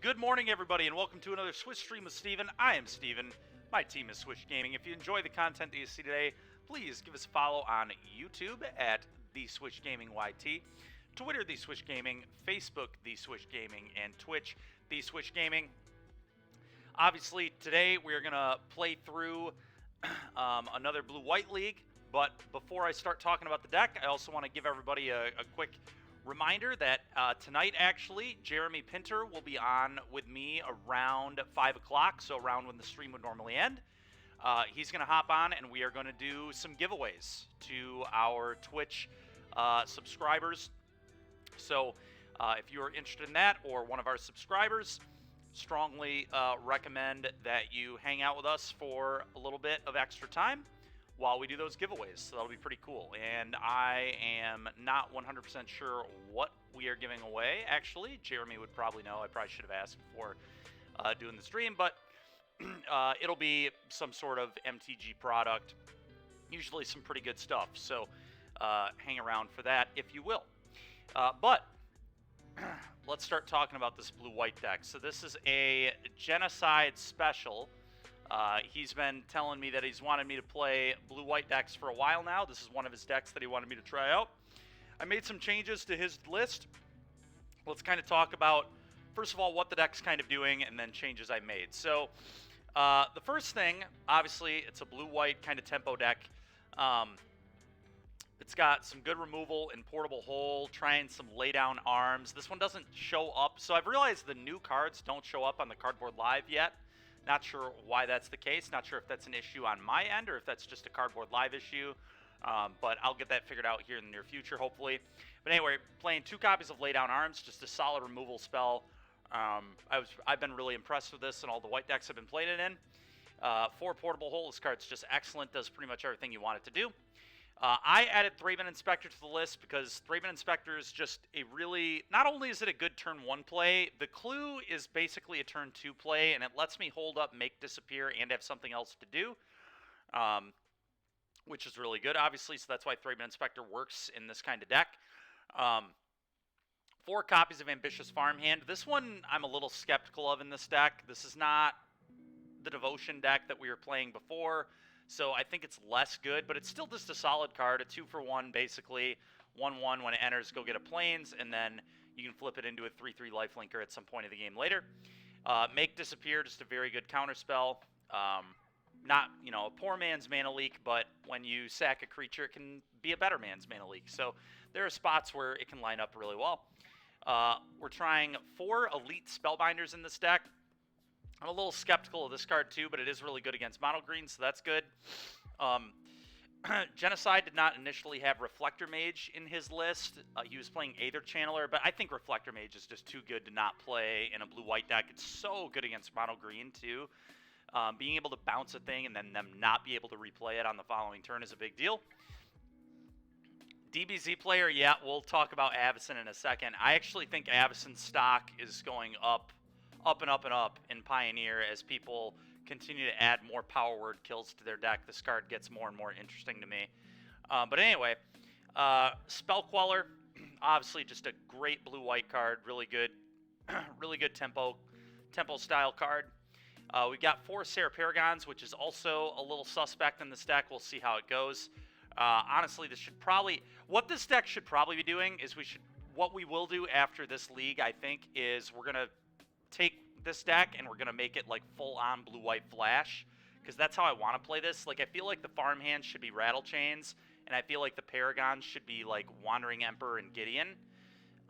Good morning, everybody, and welcome to another Switch stream with Steven. I am Steven. My team is Switch Gaming. If you enjoy the content that you see today, please give us a follow on YouTube at The Switch Gaming YT, Twitter, The Switch Gaming, Facebook, The Switch Gaming, and Twitch, The Switch Gaming. Obviously, today we're going to play through another Blue-White League, but before I start talking about the deck, I also want to give everybody a quick reminder that tonight, actually, Jeremy Pinter will be on with me around 5 o'clock, so around when the stream would normally end. He's going to hop on, and we are going to do some giveaways to our Twitch subscribers. So if you are interested in that or one of our subscribers, strongly recommend that you hang out with us for a little bit of extra time while we do those giveaways. So that'll be pretty cool. And I am not 100% sure what we are giving away, actually. Jeremy would probably know. I probably should have asked before doing the stream, but it'll be some sort of MTG product, usually some pretty good stuff. So hang around for that if you will. But let's start talking about this blue-white deck. So this is a Genocide special. He's been telling me that he's wanted me to play blue-white decks for a while now. This is one of his decks that he wanted me to try out. I made some changes to his list. Let's kind of talk about, first of all, what the deck's kind of doing, and then changes I made. So the first thing, obviously, it's a blue-white kind of tempo deck. It's got some good removal in Portable Hole, trying some laydown arms. This one doesn't show up. So I've realized the new cards don't show up on the Cardboard Live yet. Not sure why that's the case. Not sure if that's an issue on my end or if that's just a Cardboard Live issue. But I'll get that figured out here in the near future, hopefully. But anyway, playing 2 copies of Laydown Arms, just a solid removal spell. I've been really impressed with this and all the white decks I've been playing it in. 4 Portable Hole, this card's just excellent. Does pretty much everything you want it to do. I added Thraben Inspector to the list because Thraben Inspector is just a really... Not only is it a good turn 1 play, the clue is basically a turn 2 play, and it lets me hold up, make disappear, and have something else to do, which is really good, obviously, so that's why Thraben Inspector works in this kind of deck. 4 copies of Ambitious Farmhand. This one I'm a little skeptical of in this deck. This is not the Devotion deck that we were playing before. So I think it's less good, but it's still just a solid card, a 2-for-1 basically. 1-1 when it enters, go get a Plains, and then you can flip it into a 3-3 lifelinker at some point of the game later. Make Disappear, just a very good counterspell. Not, a poor man's Mana Leak, but when you sack a creature, it can be a better man's Mana Leak. So there are spots where it can line up really well. We're trying 4 Elite Spellbinders in this deck. I'm a little skeptical of this card too, but it is really good against mono green, so that's good. Genocide did not initially have Reflector Mage in his list. He was playing Aether Channeler, but I think Reflector Mage is just too good to not play in a blue-white deck. It's so good against mono green too. Being able to bounce a thing and then them not be able to replay it on the following turn is a big deal. DBZ player, yeah, we'll talk about Avacyn in a second. I actually think Avacyn's stock is going up and up and up in Pioneer as people continue to add more power word kills to their deck. This card gets more and more interesting to me. But anyway, Spell Queller, obviously just a great blue-white card, really good tempo style card. We've got 4 Serra Paragons, which is also a little suspect in this deck. We'll see how it goes. Honestly, what this deck should probably be doing is what we will do after this league, I think, is we're gonna take this deck and we're going to make it like full-on blue-white flash, because that's how I want to play this. Like, I feel like the farmhands should be Rattle Chains, and I feel like the Paragons should be like Wandering Emperor and Gideon.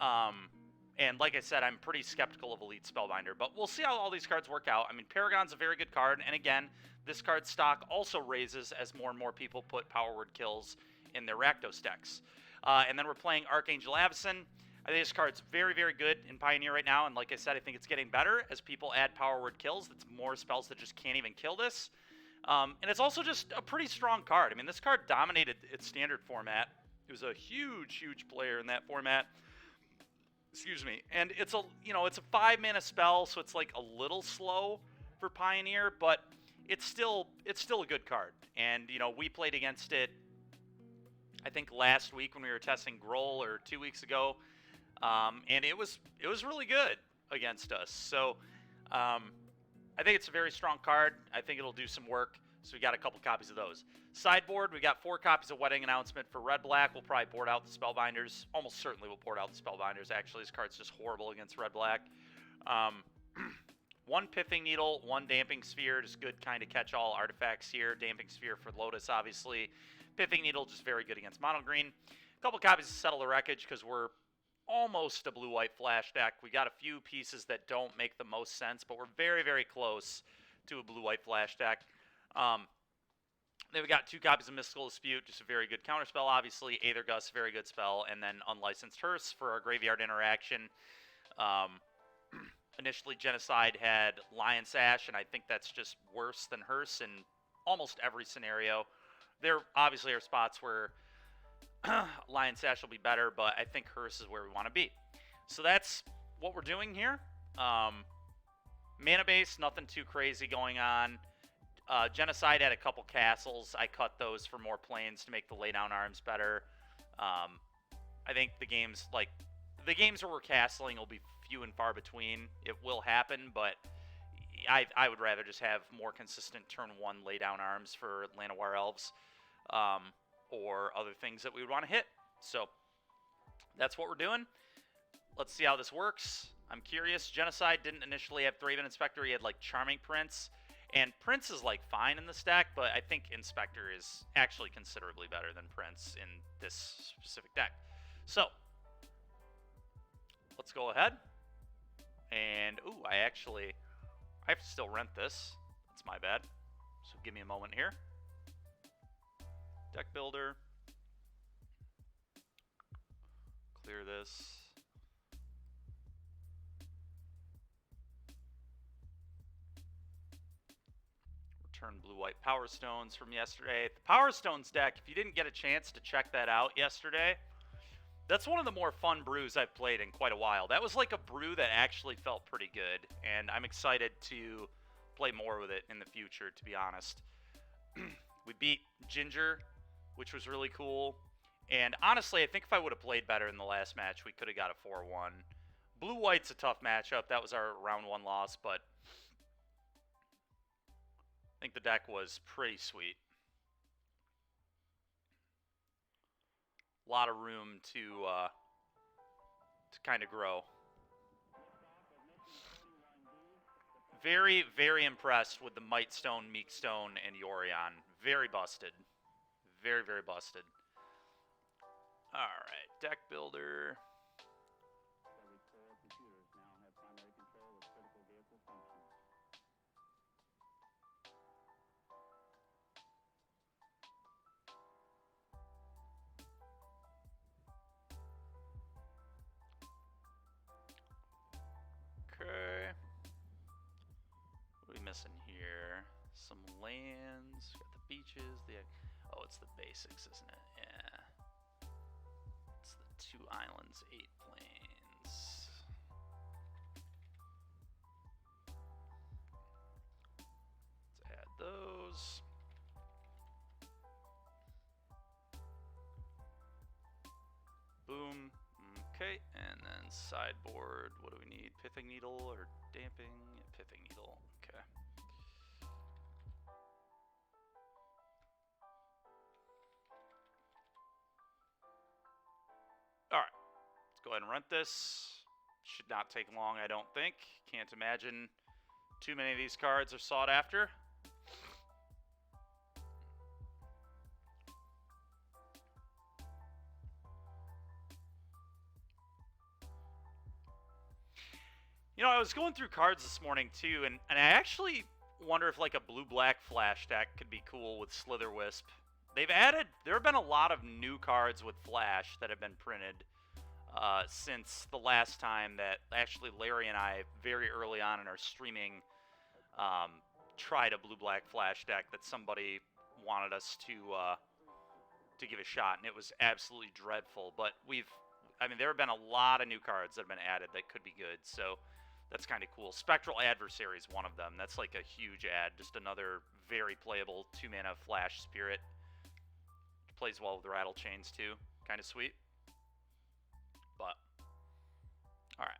And like I said, I'm pretty skeptical of Elite Spellbinder, but we'll see how all these cards work out. I mean, Paragon's a very good card, and again, this card's stock also raises as more and more people put power word kills in their Rakdos decks. And then we're playing Archangel Avacyn. I think this card's very, very good in Pioneer right now, and like I said, I think it's getting better as people add power word kills. It's more spells that just can't even kill this. And it's also just a pretty strong card. I mean, this card dominated its standard format. It was a huge, huge player in that format. Excuse me. And it's a 5-mana spell, so it's like a little slow for Pioneer, but it's still a good card. And, we played against it, I think last week when we were testing Groll, or 2 weeks ago. And it was really good. against us. So I think it's a very strong card. I think it'll do some work. So we got a couple copies of those. Sideboard, we got 4 copies of Wedding Announcement for Red-Black. We'll probably board out the Spellbinders. Almost certainly we'll board out the Spellbinders. Actually, this card's just horrible against Red-Black. 1 Pithing Needle, 1 Damping Sphere, just good kind of catch-all artifacts here. Damping Sphere for Lotus, obviously. Pithing Needle, just very good against Mono Green. A couple copies of Settle the Wreckage, because we're almost a blue-white flash deck. We got a few pieces that don't make the most sense, but we're very, very close to a blue-white flash deck. Then we got 2 copies of Mystical Dispute, just a very good counterspell, obviously. Aether Gust, very good spell. And then Unlicensed Hearse for our graveyard interaction. Initially, Genocide had Lion Sash, and I think that's just worse than Hearse in almost every scenario. There obviously are spots where Lion Sash will be better, but I think Hearse is where we want to be. So that's what we're doing here. Mana base, nothing too crazy going on. Genocide had a couple castles. I cut those for more planes to make the laydown arms better. I think the games where we're castling will be few and far between. It will happen, but I would rather just have more consistent turn 1 laydown arms for Llanowar Elves or other things that we would want to hit. So that's what we're doing. Let's see how this works. I'm curious. Genocide didn't initially have Thraben Inspector. He had like Charming Prince. And Prince is like fine in the stack, but I think Inspector is actually considerably better than Prince in this specific deck. So let's go ahead. And, ooh, I have to still rent this. That's my bad. So give me a moment here. Deck Builder. Clear this. Return blue-white Power Stones from yesterday. The Power Stones deck, if you didn't get a chance to check that out yesterday, that's one of the more fun brews I've played in quite a while. That was like a brew that actually felt pretty good, and I'm excited to play more with it in the future, to be honest. We beat Ginger, which was really cool. And honestly, I think if I would have played better in the last match, we could have got a 4-1. Blue-white's a tough matchup. That was our round 1 loss, but I think the deck was pretty sweet. A lot of room to kind of grow. Very, very impressed with the Mightstone, Meekstone, and Yorion. Very busted. Very, very busted. Alright, Deck Builder. Okay. What are we missing here? Some lands. Got the beaches. Oh, it's the basics, isn't it? Yeah. It's the 2 islands, 8 plains. Let's add those. Boom. Okay, and then sideboard, what do we need? Pithing Needle or Damping? Yeah, Pithing Needle, okay. Alright, let's go ahead and rent this. Should not take long, I don't think. Can't imagine too many of these cards are sought after. You know, I was going through cards this morning too, and I actually wonder if like a blue-black flash deck could be cool with Slitherwisp. There have been a lot of new cards with flash that have been printed since the last time that actually Larry and I, very early on in our streaming, tried a blue-black flash deck that somebody wanted us to give a shot, and it was absolutely dreadful. But there have been a lot of new cards that have been added that could be good, so that's kind of cool. Spectral Adversary is one of them. That's like a huge add. Just another very playable 2-mana flash spirit. Plays well with Rattle Chains too. Kind of sweet. But, alright.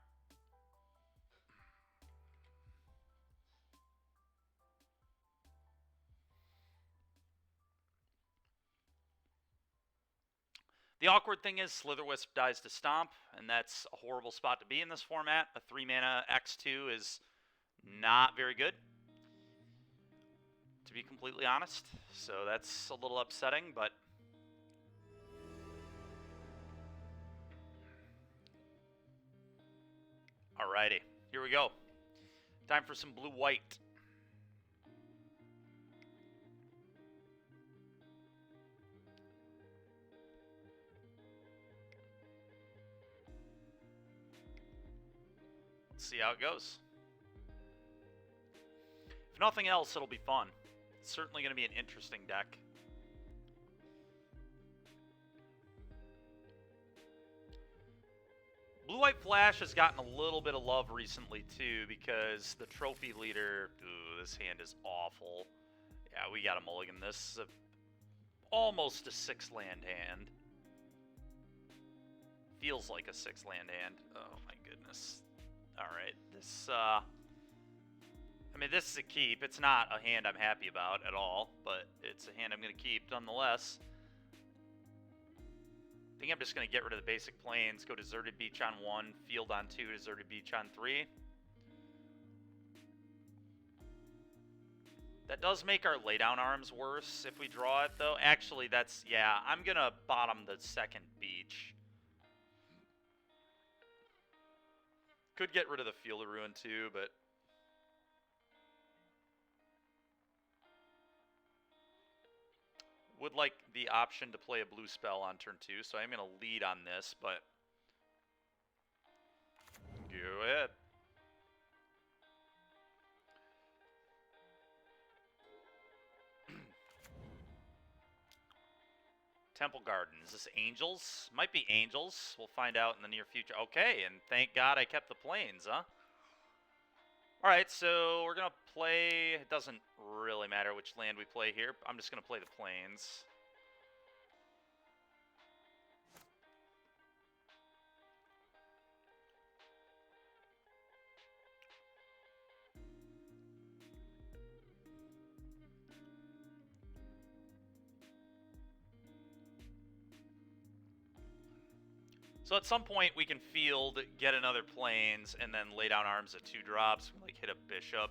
The awkward thing is Slitherwisp dies to Stomp, and that's a horrible spot to be in this format. A 3-mana X2 is not very good, to be completely honest. So that's a little upsetting, but... Alrighty, here we go. Time for some blue-white. See how it goes. If nothing else, it'll be fun. It's certainly going to be an interesting deck. Blue-White Flash has gotten a little bit of love recently, too, because the trophy leader... Ooh, this hand is awful. Yeah, we got to mulligan this. Almost a 6-land hand. Feels like a 6-land hand. Oh, my goodness. Alright, this, I mean, this is a keep. It's not a hand I'm happy about at all, but it's a hand I'm going to keep nonetheless. I think I'm just going to get rid of the basic plains, go Deserted Beach on 1, Field on 2, Deserted Beach on 3. That does make our laydown arms worse if we draw it, though. Actually, that's, yeah, I'm going to bottom the second beach. Could get rid of the Field of Ruin too, but... Would like the option to play a blue spell on turn 2, so I'm going to lead on this, but... Go ahead. Temple Garden. Is this Angels? Might be Angels. We'll find out in the near future. Okay, and thank God I kept the plains, huh? Alright, so we're going to play... It doesn't really matter which land we play here. I'm just going to play the plains. So at some point we can field, get another plains, and then lay down arms at 2 drops. Like hit a bishop.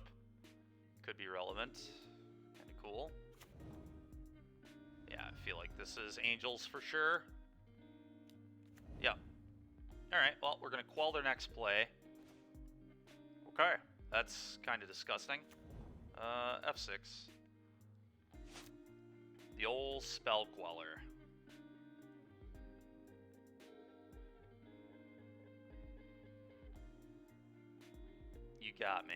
Could be relevant. Kind of cool. Yeah, I feel like this is Angels for sure. Yeah. Alright, well, we're going to quell their next play. Okay, that's kind of disgusting. F6. The old Spell Queller. You got me.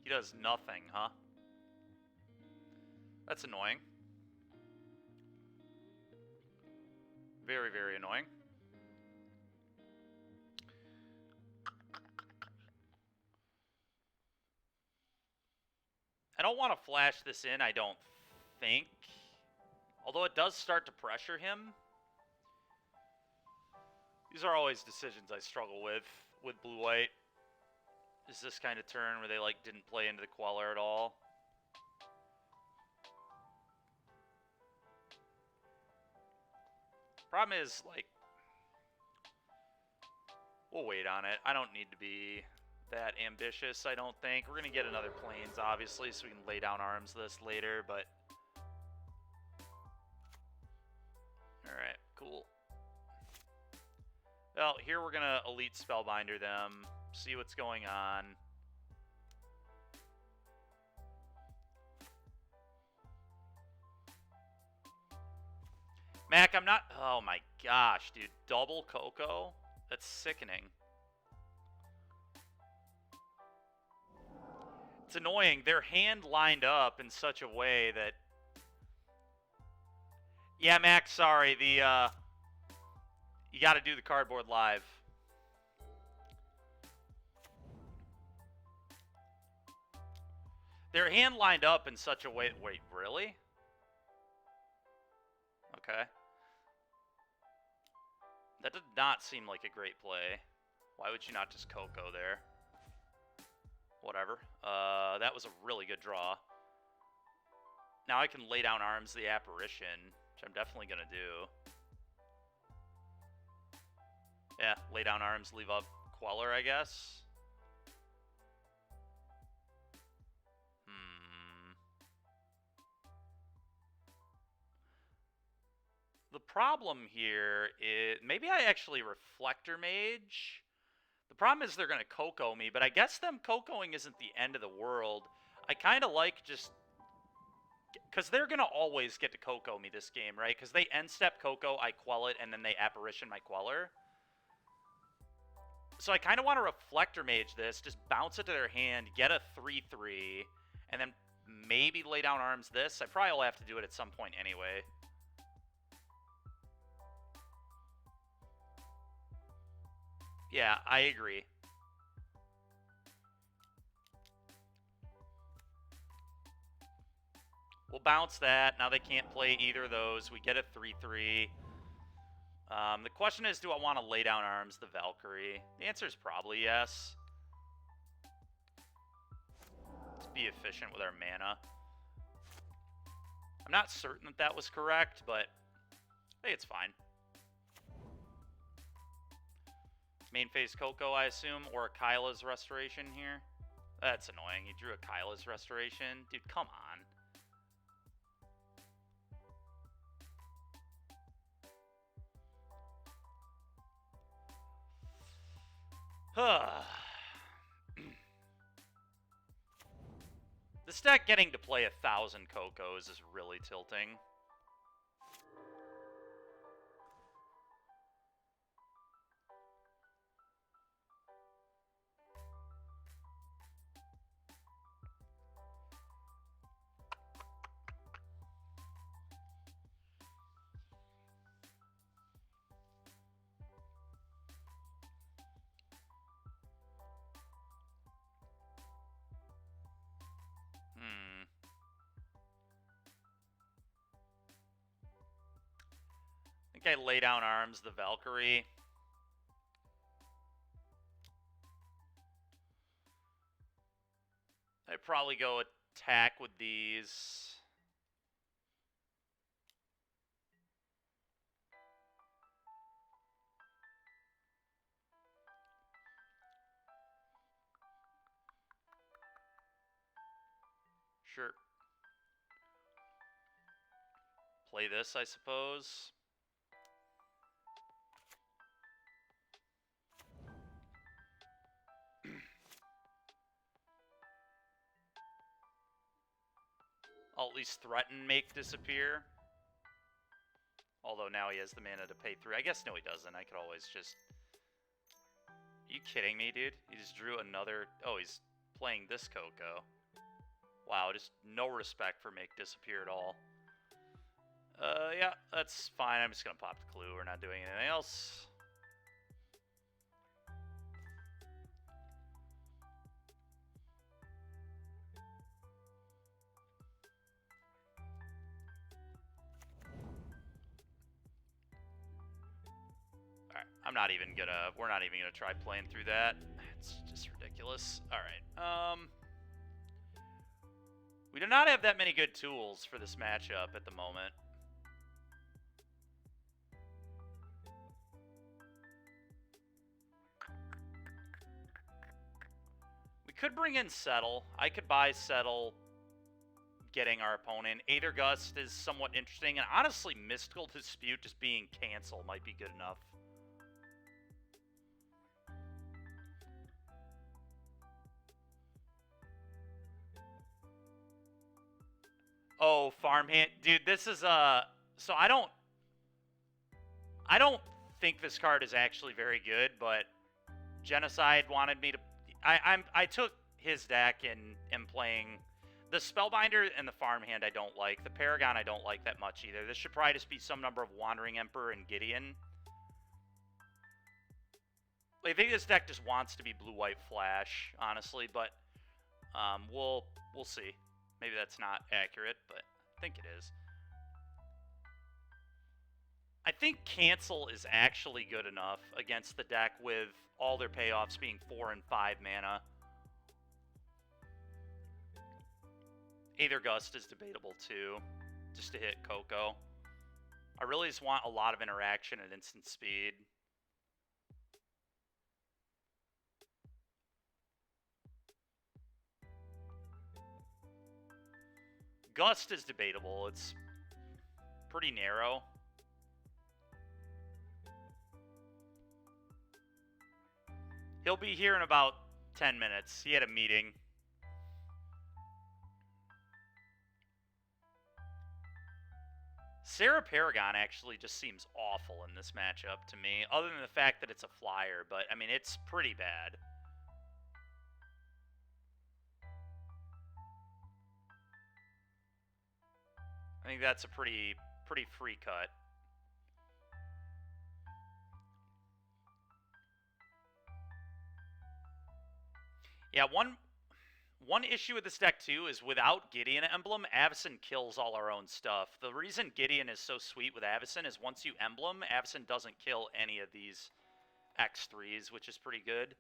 He does nothing, huh? That's annoying. Very, very annoying. I don't want to flash this in, I don't think. Although it does start to pressure him. These are always decisions I struggle with blue-white. Is this kind of turn where they, like, didn't play into the Queller at all? Problem is, like, we'll wait on it. I don't need to be that ambitious, I don't think. We're going to get another plains, obviously, so we can lay down arms this later, but... Alright, cool. Well, here we're going to Elite Spellbinder them, see what's going on. Mac, I'm not... Oh my gosh, dude. Double Coco? That's sickening. It's annoying. Their hand lined up in such a way that... Yeah, Mac, sorry. The, you gotta do the cardboard live. Their hand lined up in such a way... Wait, really? Okay. That did not seem like a great play. Why would you not just Coco there? whatever. That was a really good draw. Now I can lay down Arms the Apparition, which I'm definitely going to do. Yeah, lay down Arms, leave up Queller, I guess. The problem here is maybe I actually Reflector Mage. The problem is they're going to Coco me, but I guess them Cocoing isn't the end of the world. I kind of like just... Because they're going to always get to Coco me this game, right? Because they end-step Coco, I Quell it, and then they Apparition my Queller. So I kind of want to Reflector Mage this, just bounce it to their hand, get a 3-3, and then maybe lay down Arms this. I probably will have to do it at some point anyway. Yeah, I agree. We'll bounce that. Now they can't play either of those. We get a 3-3. The question is, do I want to lay down Arms the Valkyrie? The answer is probably yes. Let's be efficient with our mana. I'm not certain that that was correct, but I think it's fine. Main phase Coco, I assume, or a Kyla's Restoration here. That's annoying. He drew a Kyla's Restoration. Dude, come on. This deck getting to play 1,000 Cocos is really tilting. I think I lay down Arms the Valkyrie. I'd probably go attack with these. Sure. Play this, I suppose. I'll at least threaten make disappear. Although now he has the mana to pay through. I guess no he doesn't. I could always just... Are you kidding me, dude? He just drew another... Oh, he's playing this Coco. Wow, just no respect for make disappear at all. Yeah, that's fine. I'm just gonna pop the clue. We're not doing anything else. Alright, we're not even gonna try playing through that. It's just ridiculous. Alright, we do not have that many good tools for this matchup at the moment. We could bring in Settle. I could buy Settle, getting our opponent. Aether Gust is somewhat interesting, and honestly, Mystical Dispute just being canceled might be good enough. Oh, Farmhand. Dude, this is, so I don't think this card is actually very good, but Genocide wanted me to... I took his deck and am playing... The Spellbinder and the Farmhand I don't like. The Paragon I don't like that much either. This should probably just be some number of Wandering Emperor and Gideon. I think this deck just wants to be Blue-White Flash, honestly, but we'll see. Maybe that's not accurate, but I think it is. I think Cancel is actually good enough against the deck with all their payoffs being 4 and 5 mana. Aether Gust is debatable too, just to hit Coco. I really just want a lot of interaction at instant speed. Gust is debatable. It's pretty narrow. He'll be here in about 10 minutes. He had a meeting. Sarah Paragon actually just seems awful in this matchup to me, other than the fact that it's a flyer, but I mean, it's pretty bad. I think that's a pretty free cut. Yeah, one issue with this deck too is without Gideon Emblem, Avacyn kills all our own stuff. The reason Gideon is so sweet with Avacyn is once you Emblem, Avacyn doesn't kill any of these X3s, which is pretty good.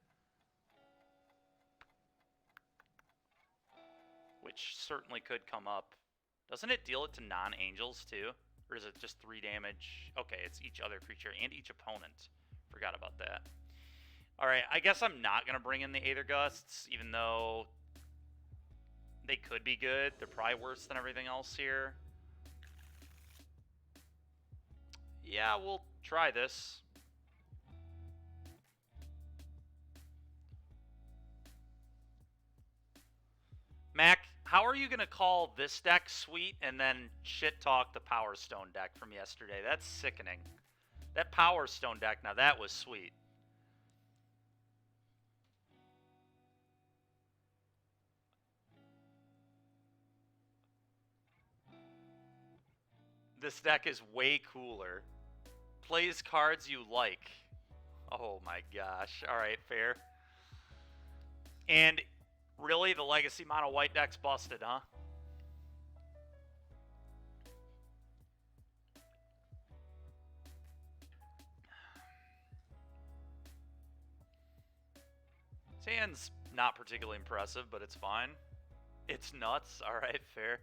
Which certainly could come up. Doesn't it deal it to non-angels too? Or is it just 3 damage? Okay, it's each other creature and each opponent. Forgot about that. Alright, I guess I'm not going to bring in the Aether Gusts, even though they could be good. They're probably worse than everything else here. Yeah, we'll try this. Mac, how are you going to call this deck sweet and then shit talk the Power Stone deck from yesterday? That's sickening. That Power Stone deck, now that was sweet. This deck is way cooler. Plays cards you like. Oh my gosh. Alright, fair. And really, the Legacy Mono White deck's busted, huh? His hand's not particularly impressive, but it's fine. It's nuts. Alright, fair.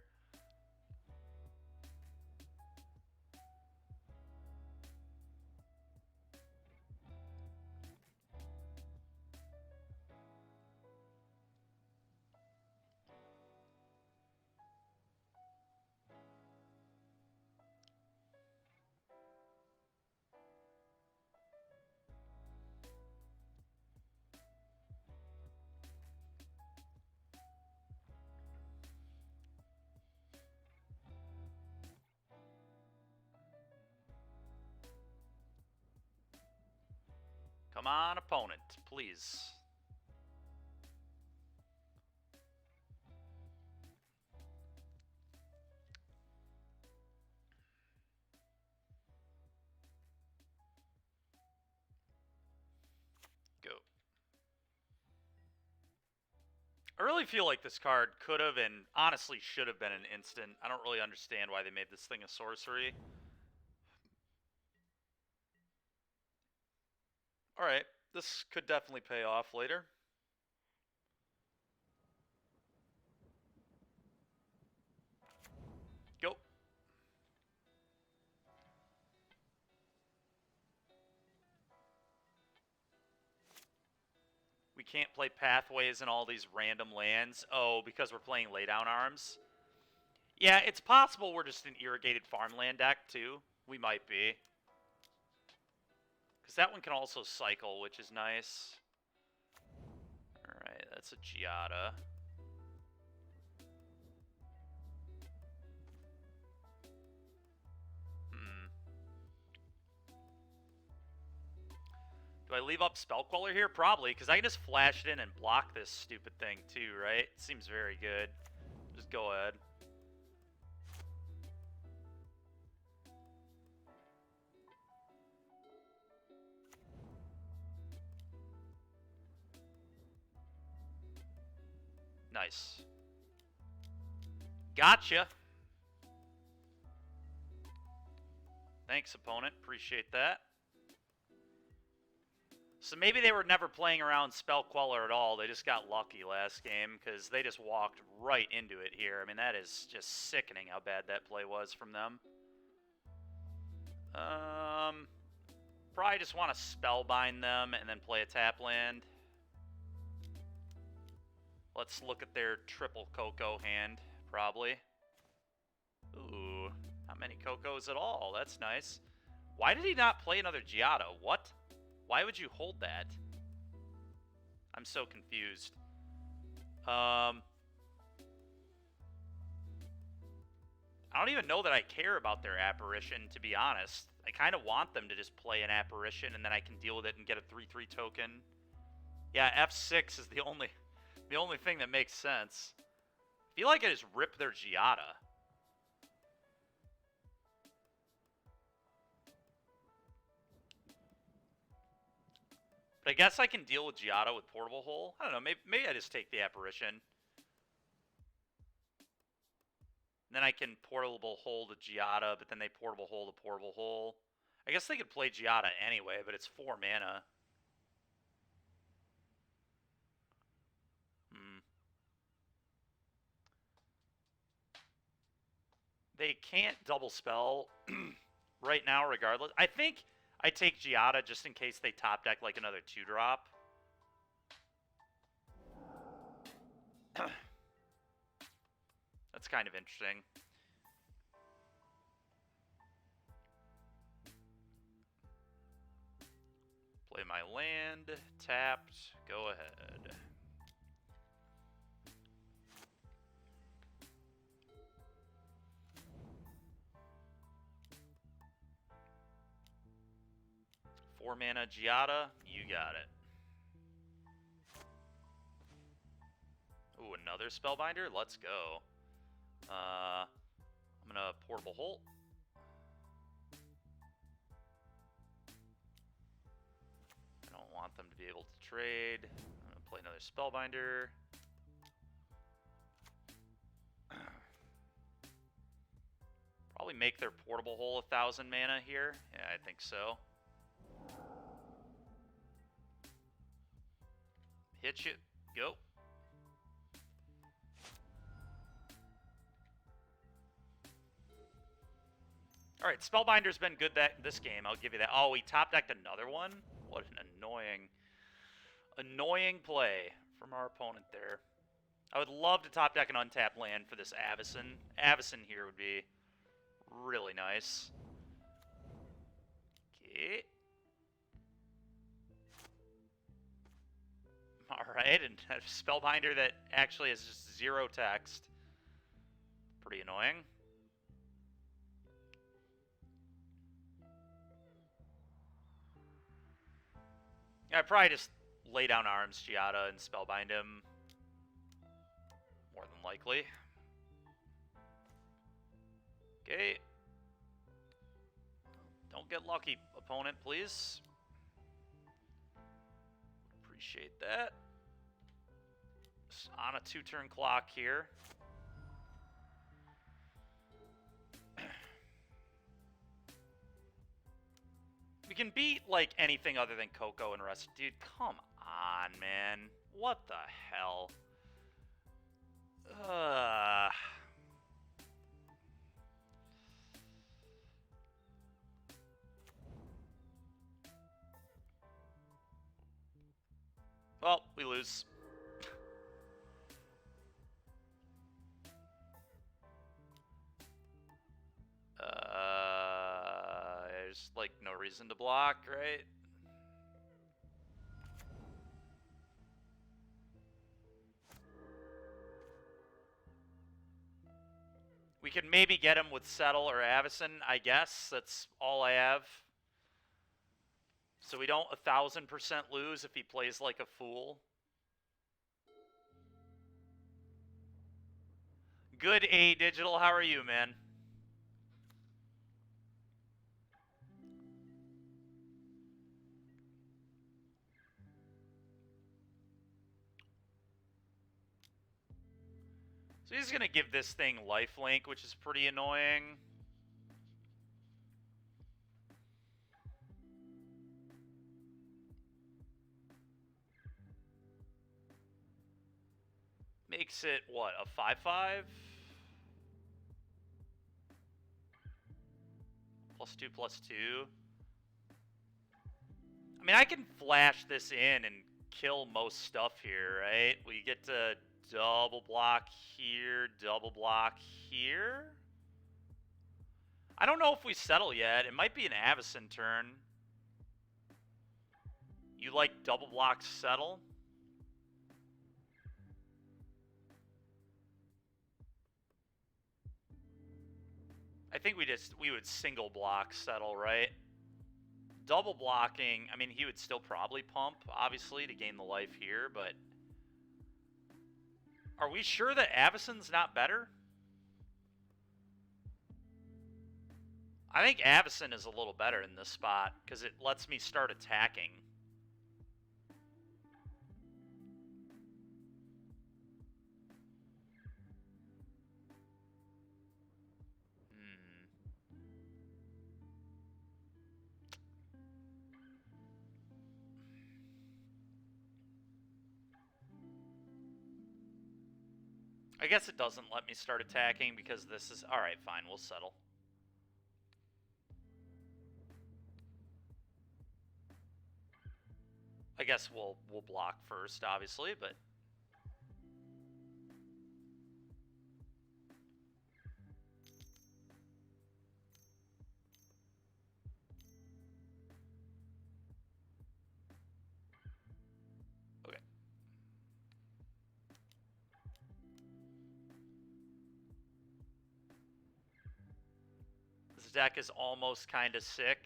Come on, opponent, please. Go. I really feel like this card could have and honestly should have been an instant. I don't really understand why they made this thing a sorcery. Alright, this could definitely pay off later. Go. We can't play Pathways in all these random lands. Oh, because we're playing Laydown Arms? Yeah, it's possible we're just an irrigated farmland deck, too. We might be. Because that one can also cycle, which is nice. Alright, that's a Giada. Do I leave up Spellqueller here? Probably, because I can just flash it in and block this stupid thing too, right? It seems very good. Just go ahead. Nice. Gotcha. Thanks, opponent. Appreciate that. So maybe they were never playing around Spell Queller at all. They just got lucky last game because they just walked right into it here. I mean, that is just sickening how bad that play was from them. Probably just want to Spellbind them and then play a tap land. Let's look at their triple Coco hand, probably. Ooh, not many Cocos at all. That's nice. Why did he not play another Giada? What? Why would you hold that? I'm so confused. I don't even know that I care about their Apparition, to be honest. I kind of want them to just play an Apparition, and then I can deal with it and get a 3/3 token. Yeah, F6 is the only thing that makes sense. I feel like I just rip their Giada. But I guess I can deal with Giada with Portable Hole. I don't know, maybe I just take the Apparition. And then I can Portable Hole to Giada, but then they Portable Hole to Portable Hole. I guess they could play Giada anyway, but it's 4 mana. They can't double spell right now regardless. I think I take Giada just in case they top deck like another 2-drop. That's kind of interesting. Play my land, tapped, go ahead. Four mana Giada, you got it. Ooh, another Spellbinder? Let's go. I'm gonna Portable Hole. I don't want them to be able to trade. I'm gonna play another Spellbinder. Probably make their Portable Hole 1,000 mana here. Yeah, I think so. Hit you. Go. All right, Spellbinder's been good this game. I'll give you that. Oh, he top decked another one? What an annoying play from our opponent there. I would love to top deck an untapped land for this Avacyn. Avacyn here would be really nice. Okay. Alright, and a Spellbinder that actually has just 0 text. Pretty annoying. Yeah, I'd probably just lay down arms, Giada, and Spellbind him. More than likely. Okay. Don't get lucky, opponent, please. Appreciate that. Just on a 2-turn clock here. We can beat, like, anything other than Coco and Rust. Dude, come on, man. What the hell? Well, we lose. There's, like, no reason to block, right? We could maybe get him with Settle or Avacyn, I guess. That's all I have. So we don't 1,000% lose if he plays like a fool. Good A Digital, how are you, man? So he's gonna give this thing lifelink, which is pretty annoying. makes it, what, a 5/5? +2/+2. I mean, I can flash this in and kill most stuff here, right? We get to double block here, double block here. I don't know if we settle yet. It might be an Avacyn turn. You like double block settle? I think we would single block settle, right? Double blocking, I mean, he would still probably pump, obviously, to gain the life here, but... Are we sure that Avacyn's not better? I think Avacyn is a little better in this spot, because it lets me start attacking. I guess it doesn't let me start attacking because this is... Alright, fine, we'll settle. I guess we'll block first, obviously, but... Okay. This deck is almost kind of sick.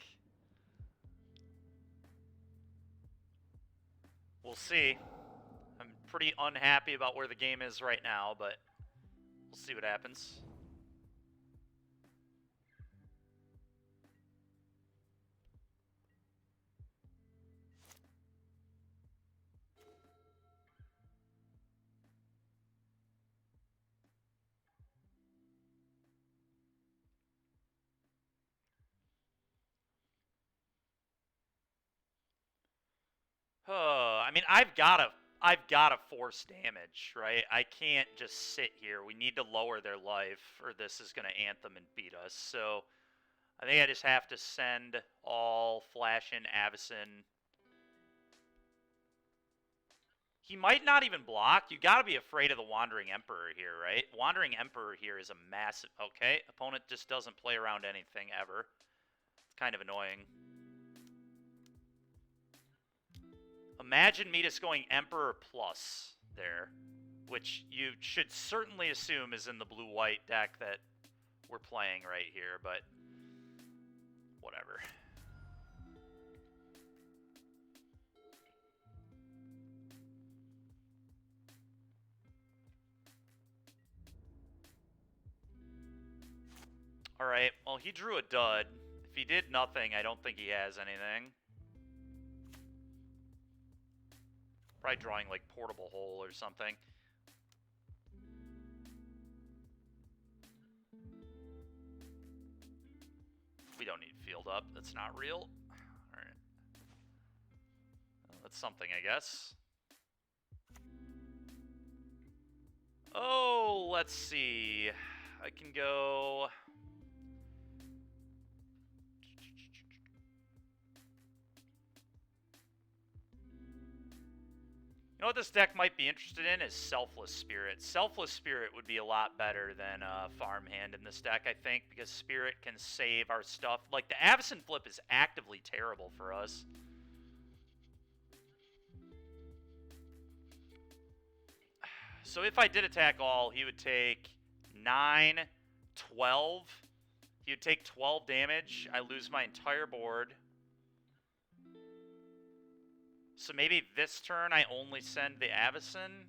We'll see. I'm pretty unhappy about where the game is right now, but we'll see what happens. I mean, I've gotta force damage, right? I can't just sit here. We need to lower their life, or this is gonna Anthem and beat us. So I think I just have to send all Flash in Avacyn. He might not even block. You gotta be afraid of the Wandering Emperor here, right? Wandering Emperor here is a massive... Okay, opponent just doesn't play around anything ever. It's kind of annoying. Imagine me just going Emperor plus there, which you should certainly assume is in the blue-white deck that we're playing right here, but whatever. Alright, well, he drew a dud. If he did nothing, I don't think he has anything. Probably drawing, like, Portable Hole or something. We don't need Field Up. That's not real. Alright. Well, that's something, I guess. Oh, let's see. I can go... You know what this deck might be interested in is Selfless Spirit. Selfless Spirit would be a lot better than Farmhand in this deck, I think, because Spirit can save our stuff. Like, the Avacyn flip is actively terrible for us. So if I did attack all, he would take 9, 12. He would take 12 damage. I lose my entire board. So maybe this turn I only send the Avacyn?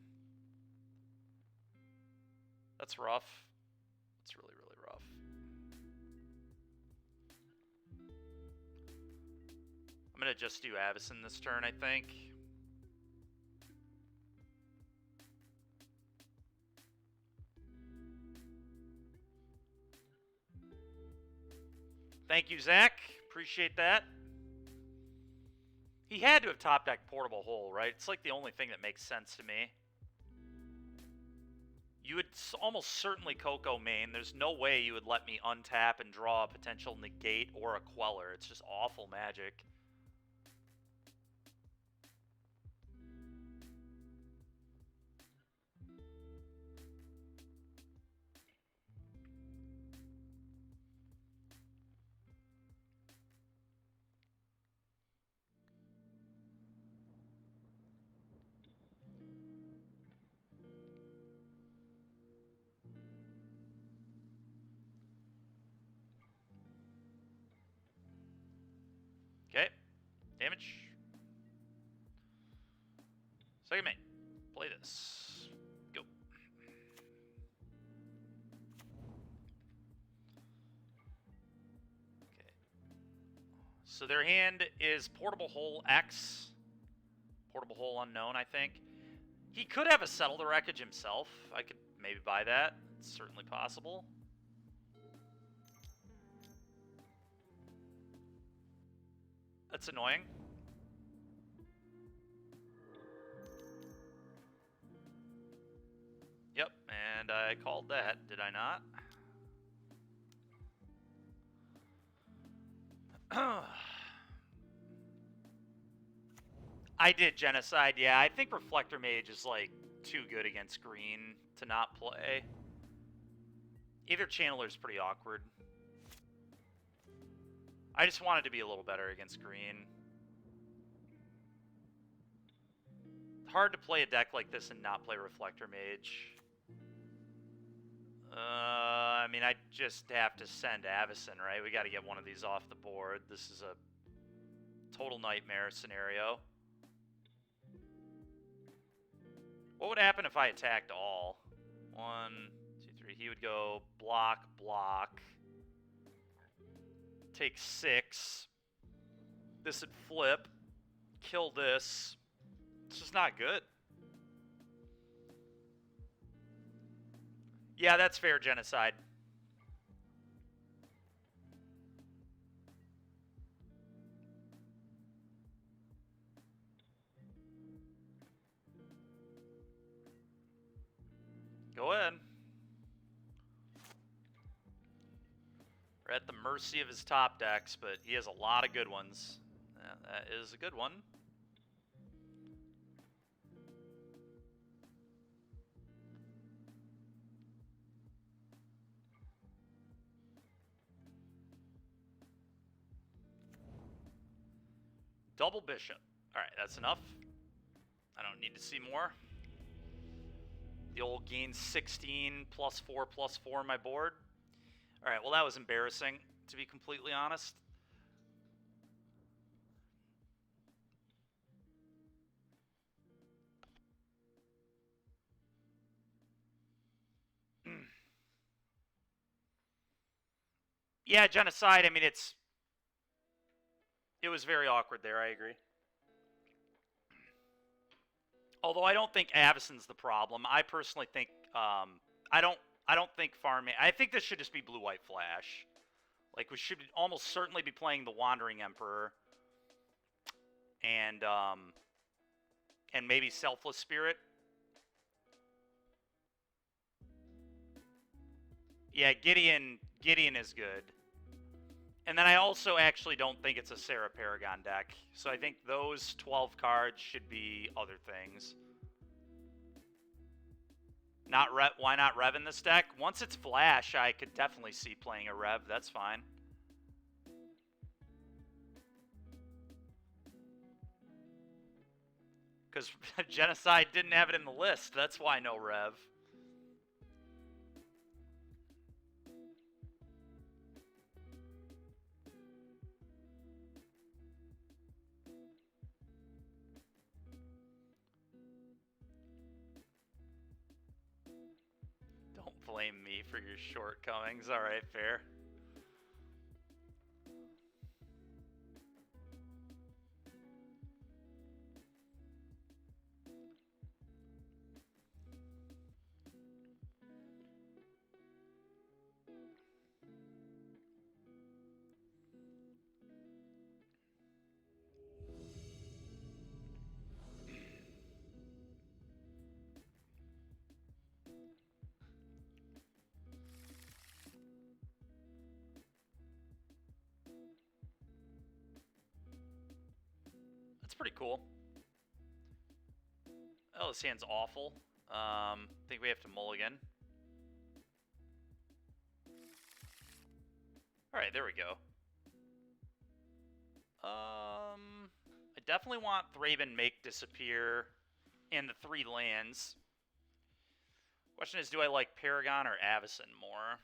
That's rough. That's really, really rough. I'm going to just do Avacyn this turn, I think. Thank you, Zach. Appreciate that. He had to have top decked Portable Hole, right? It's like the only thing that makes sense to me. You would almost certainly Coco main. There's no way you would let me untap and draw a potential negate or a queller. It's just awful magic. Okay. Damage. Second main. Play this. Go. Okay. So their hand is Portable Hole X. Portable Hole Unknown, I think. He could have a Settle the Wreckage himself. I could maybe buy that. It's certainly possible. That's annoying. Yep, and I called that, did I not? I did Genocide, yeah. I think Reflector Mage is, like, too good against green to not play. Either Channeler's pretty awkward. I just wanted to be a little better against green. Hard to play a deck like this and not play Reflector Mage. I mean, I just have to send Avacyn, right? We got to get one of these off the board. This is a total nightmare scenario. What would happen if I attacked all? 1, 2, 3. He would go block, block. Take 6. This would flip. Kill this. It's just not good. Yeah, that's fair, Genocide. Go ahead. We're at the mercy of his top decks, but he has a lot of good ones. Yeah, that is a good one. Double Bishop. Alright, that's enough. I don't need to see more. The old gain 16 +4/+4 on my board. Alright, well that was embarrassing, to be completely honest. Yeah, Genocide, I mean, it was very awkward there, I agree. Although I don't think Avacyn's the problem. I personally think I don't think farming. I think this should just be blue-white flash. Like, we should almost certainly be playing the Wandering Emperor and maybe Selfless Spirit. Yeah, Gideon is good. And then I also actually don't think it's a Serra Paragon deck. So I think those 12 cards should be other things. Why not Rev in this deck? Once it's Flash, I could definitely see playing a Rev. That's fine. Because Genocide didn't have it in the list. That's why no Rev. Don't blame me for your shortcomings. All right, fair. That's pretty cool. Oh, this hand's awful. I think we have to mulligan. Alright, there we go. I definitely want Thraben make disappear and the 3 lands. Question is, do I like Paragon or Avacyn more?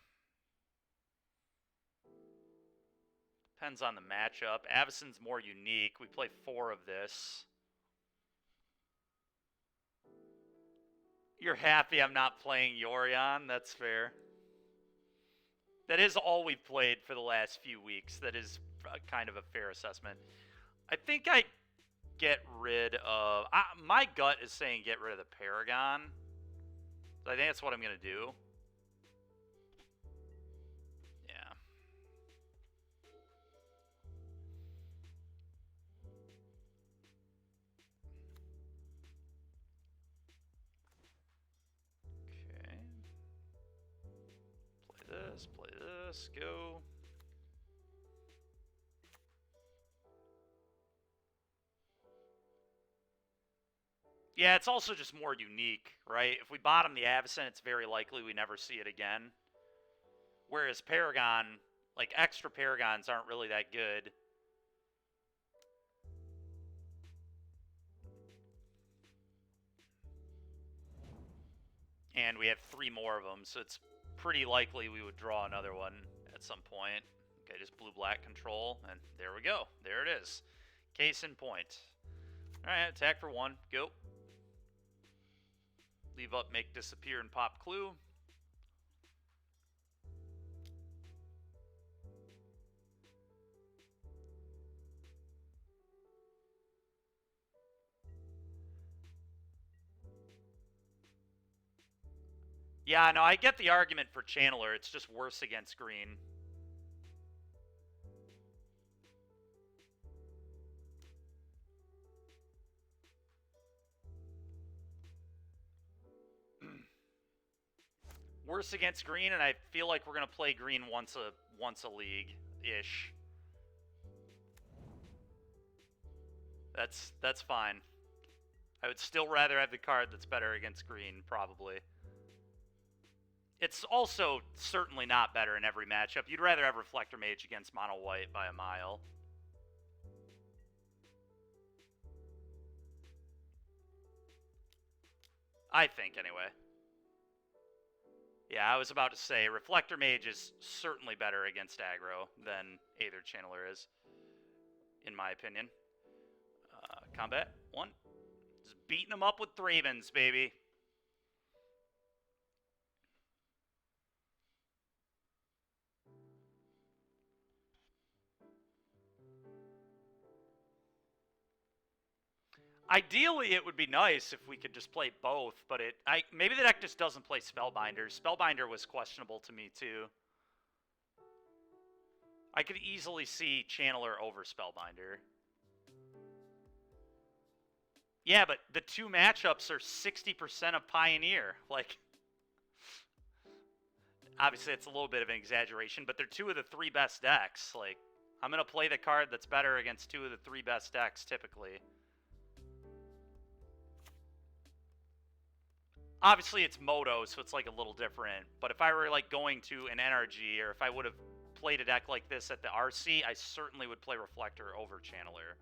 Depends on the matchup. Avacyn's more unique. We play 4 of this. You're happy I'm not playing Yorion? That's fair. That is all we've played for the last few weeks. That is kind of a fair assessment. I think I get rid of... my gut is saying get rid of the Paragon. So I think that's what I'm going to do. Yeah. Okay. Play this, go. Yeah, it's also just more unique, right? If we bottom the Avacyn, it's very likely we never see it again. Whereas Paragon, like, extra Paragons aren't really that good. And we have 3 more of them, so it's pretty likely we would draw another one at some point. Okay, just blue-black control, and there we go. There it is. Case in point. Alright, attack for 1. Go. Leave up, make disappear, and pop clue. Yeah, no, I get the argument for Channeler. It's just worse against green. Worse against green, and I feel like we're gonna play green once a league-ish. That's fine. I would still rather have the card that's better against green, probably. It's also certainly not better in every matchup. You'd rather have Reflector Mage against Mono White by a mile. I think, anyway. Yeah, I was about to say, Reflector Mage is certainly better against aggro than Aether Channeler is, in my opinion. Combat, 1. Just beating them up with Thravens, baby. Ideally, it would be nice if we could just play both, but maybe the deck just doesn't play Spellbinder. Spellbinder was questionable to me, too. I could easily see Channeler over Spellbinder. Yeah, but the 2 matchups are 60% of Pioneer. Like, obviously it's a little bit of an exaggeration, but they're 2 of the 3 best decks. Like, I'm going to play the card that's better against 2 of the 3 best decks, typically. Obviously, it's Moto, so it's, like, a little different. But if I were, like, going to an NRG, or if I would have played a deck like this at the RC, I certainly would play Reflector over Channeler.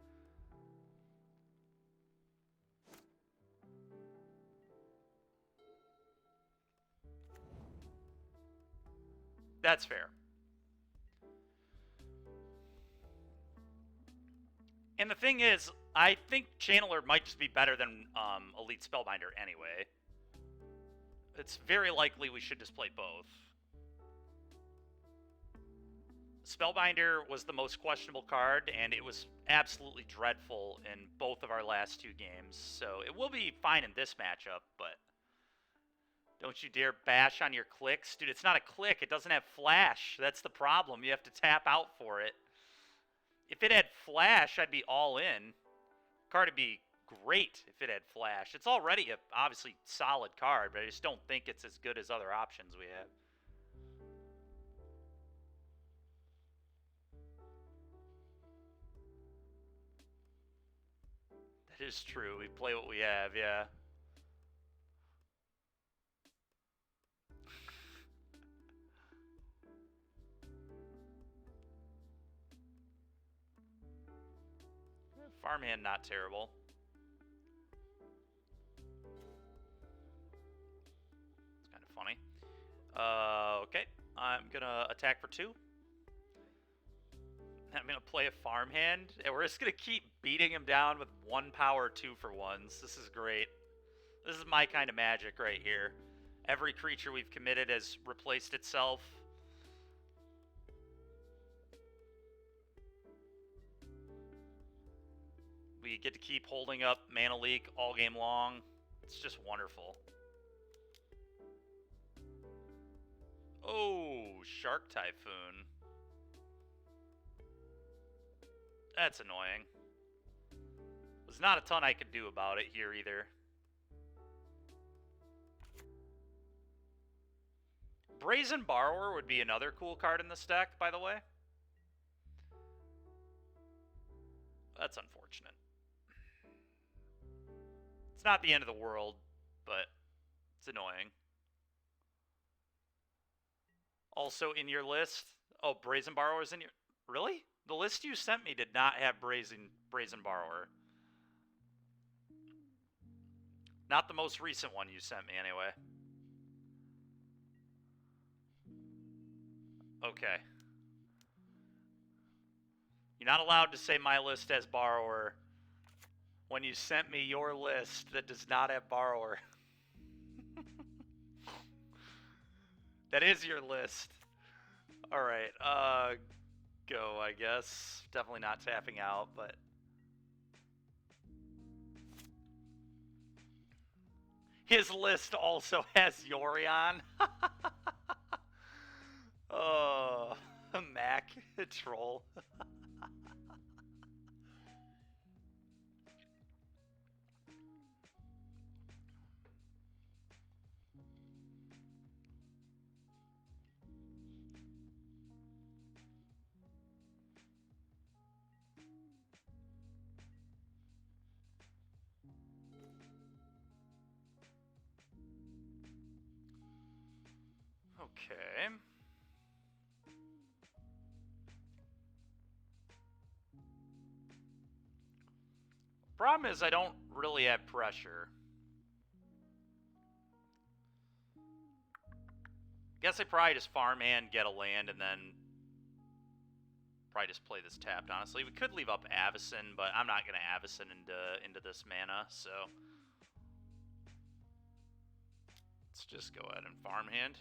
That's fair. And the thing is, I think Channeler might just be better than Elite Spellbinder anyway. It's very likely we should just play both. Spellbinder was the most questionable card, and it was absolutely dreadful in both of our last 2 games. So it will be fine in this matchup, but don't you dare bash on your clicks. Dude, it's not a click. It doesn't have flash. That's the problem. You have to tap out for it. If it had flash, I'd be all in. Card would be great if it had flash. It's already a obviously solid card, but I just don't think it's as good as other options we have. is true. We play what we have, yeah. Farmhand, not terrible. It's kind of funny. Okay. I'm gonna attack for 2. I'm gonna play a farmhand, and we're just gonna keep beating him down with 1 power 2-for-1s. This is great. This is my kind of magic right here. Every creature we've committed has replaced itself. We get to keep holding up Mana Leak all game long. It's just wonderful. Oh, Shark Typhoon. That's annoying. There's not a ton I could do about it here either. Brazen Borrower would be another cool card in this deck, by the way. That's unfortunate. It's not the end of the world, but it's annoying. Also in your list... Oh, Brazen Borrower's in your... Really? The list you sent me did not have Brazen Borrower. Not the most recent one you sent me, anyway. Okay. You're not allowed to say my list has Borrower when you sent me your list that does not have Borrower. That is your list. Alright, go, I guess. Definitely not tapping out, but... His list also has Yorion. Oh, Mac troll. Okay. Problem is I don't really have pressure. Guess I probably just farmhand, get a land, and then probably just play this tapped, honestly. We could leave up Avacyn, but I'm not going to Avacyn into this mana, so... Let's just go ahead and farmhand.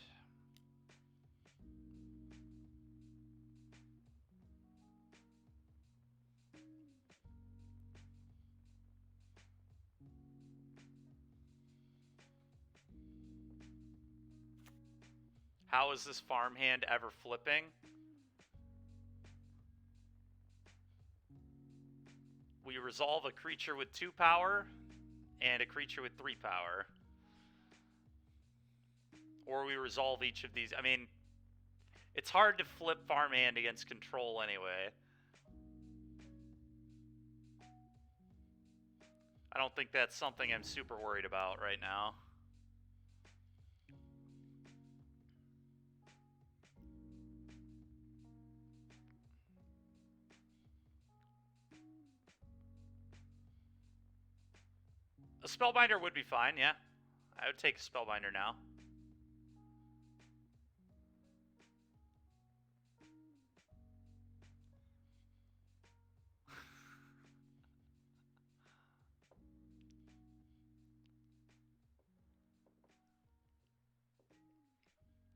How is this farmhand ever flipping? We resolve a creature with 2 power and a creature with 3 power. Or we resolve each of these. I mean, it's hard to flip farmhand against control anyway. I don't think that's something I'm super worried about right now. A Spellbinder would be fine, yeah. I would take a Spellbinder now.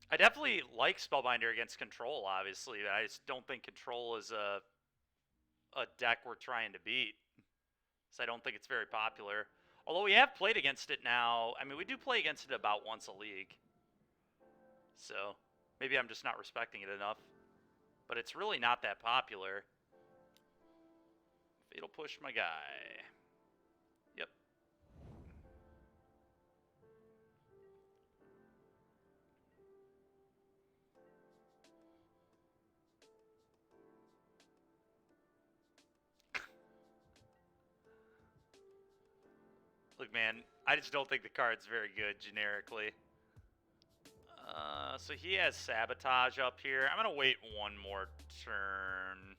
I definitely like Spellbinder against Control, obviously. I just don't think Control is a deck we're trying to beat. So I don't think it's very popular. Although we have played against it now. I mean, we do play against it about once a league. So maybe I'm just not respecting it enough. But it's really not that popular. Fatal Push my guy. Yep. Look, man, I just don't think the card's very good generically. So he has Sabotage up here. I'm going to wait one more turn.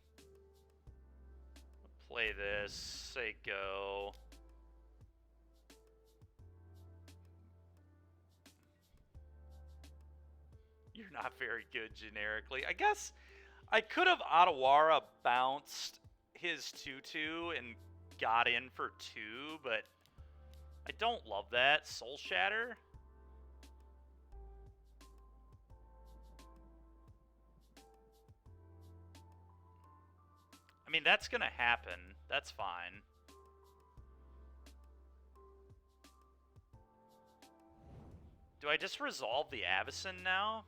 Play this. Say go. You're not very good generically. I guess I could have Otawara bounced his 2-2 and got in for 2, but I don't love that. Soul Shatter? I mean, that's going to happen. That's fine. Do I just resolve the Avacyn now?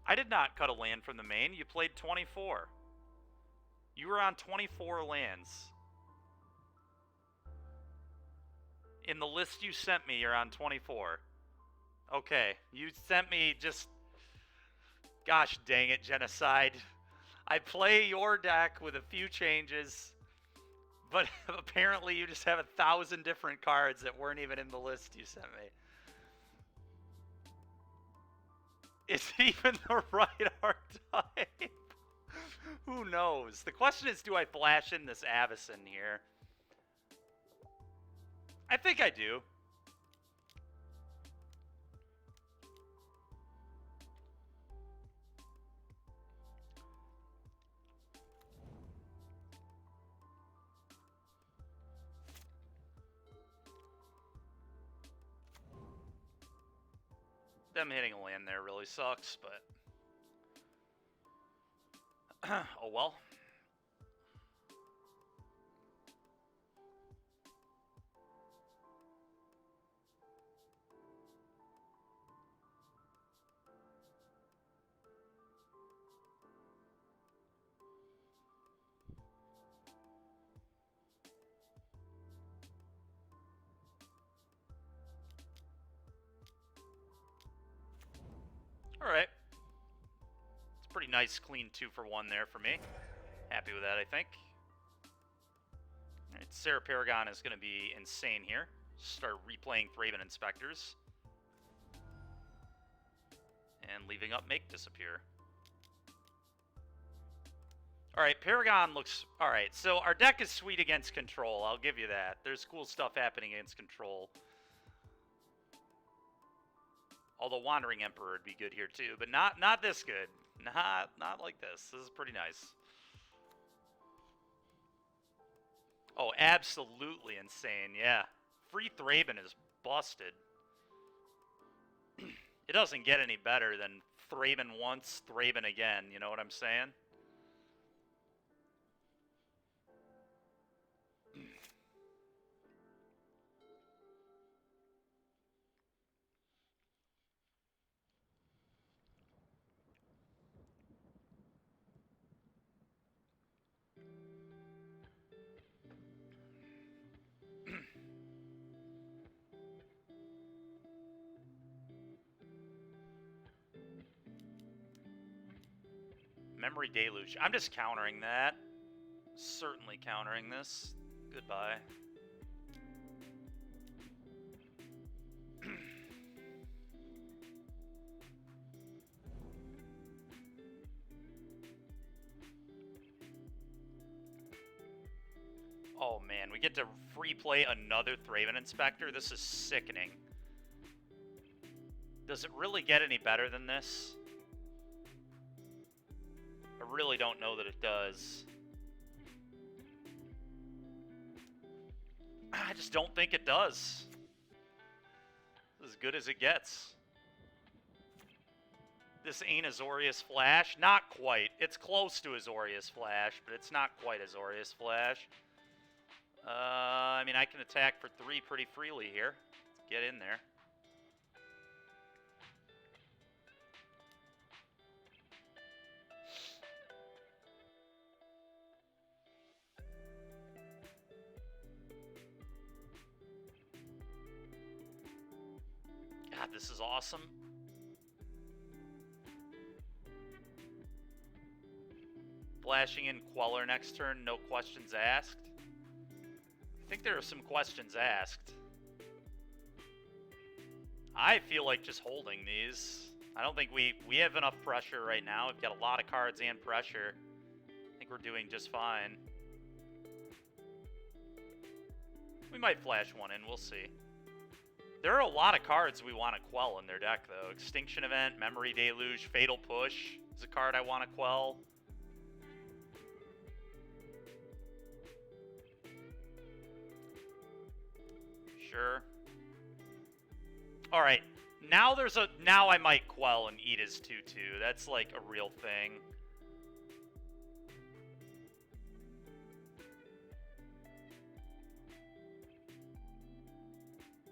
I did not cut a land from the main. You played 24. You were on 24 lands. In the list you sent me, you're on 24. Okay, you sent me just... Gosh dang it, Genocide. I play your deck with a few changes, but apparently you just have 1,000 different cards that weren't even in the list you sent me. Is it even the right archetype? Who knows? The question is, do I flash in this Avacyn here? I think I do. Them hitting a land there really sucks, but... oh well. Alright. It's a pretty nice, clean 2-for-1 there for me. Happy with that, I think. Alright, Serra Paragon is going to be insane here. Start replaying Thraben Inspectors. And leaving up Make disappear. Alright, Paragon looks... Alright, so our deck is sweet against control. I'll give you that. There's cool stuff happening against control. Although Wandering Emperor would be good here too, but not this good. Not like this. This is pretty nice. Oh, absolutely insane, yeah. Free Thraben is busted. It doesn't get any better than Thraben once, Thraben again, you know what I'm saying? Memory Deluge. I'm just countering that. Certainly countering this. Goodbye. Oh man, we get to free play another Thraben Inspector? This is sickening. Does it really get any better than this? I really don't know that it does. I just don't think it does. It's as good as it gets. This ain't Azorius Flash. Not quite. It's close to Azorius Flash, but it's not quite Azorius Flash. I mean, I can attack for 3 pretty freely here. Let's get in there. God, this is awesome. Flashing in Queller next turn, no questions asked. I think there are some questions asked. I feel like just holding these. I don't think we have enough pressure right now. We've got a lot of cards and pressure. I think we're doing just fine. We might flash one in, we'll see. There are a lot of cards we want to quell in their deck, though. Extinction Event, Memory Deluge, Fatal Push is a card I want to quell. Sure. Alright, now now I might quell and eat his 2/2. That's like a real thing.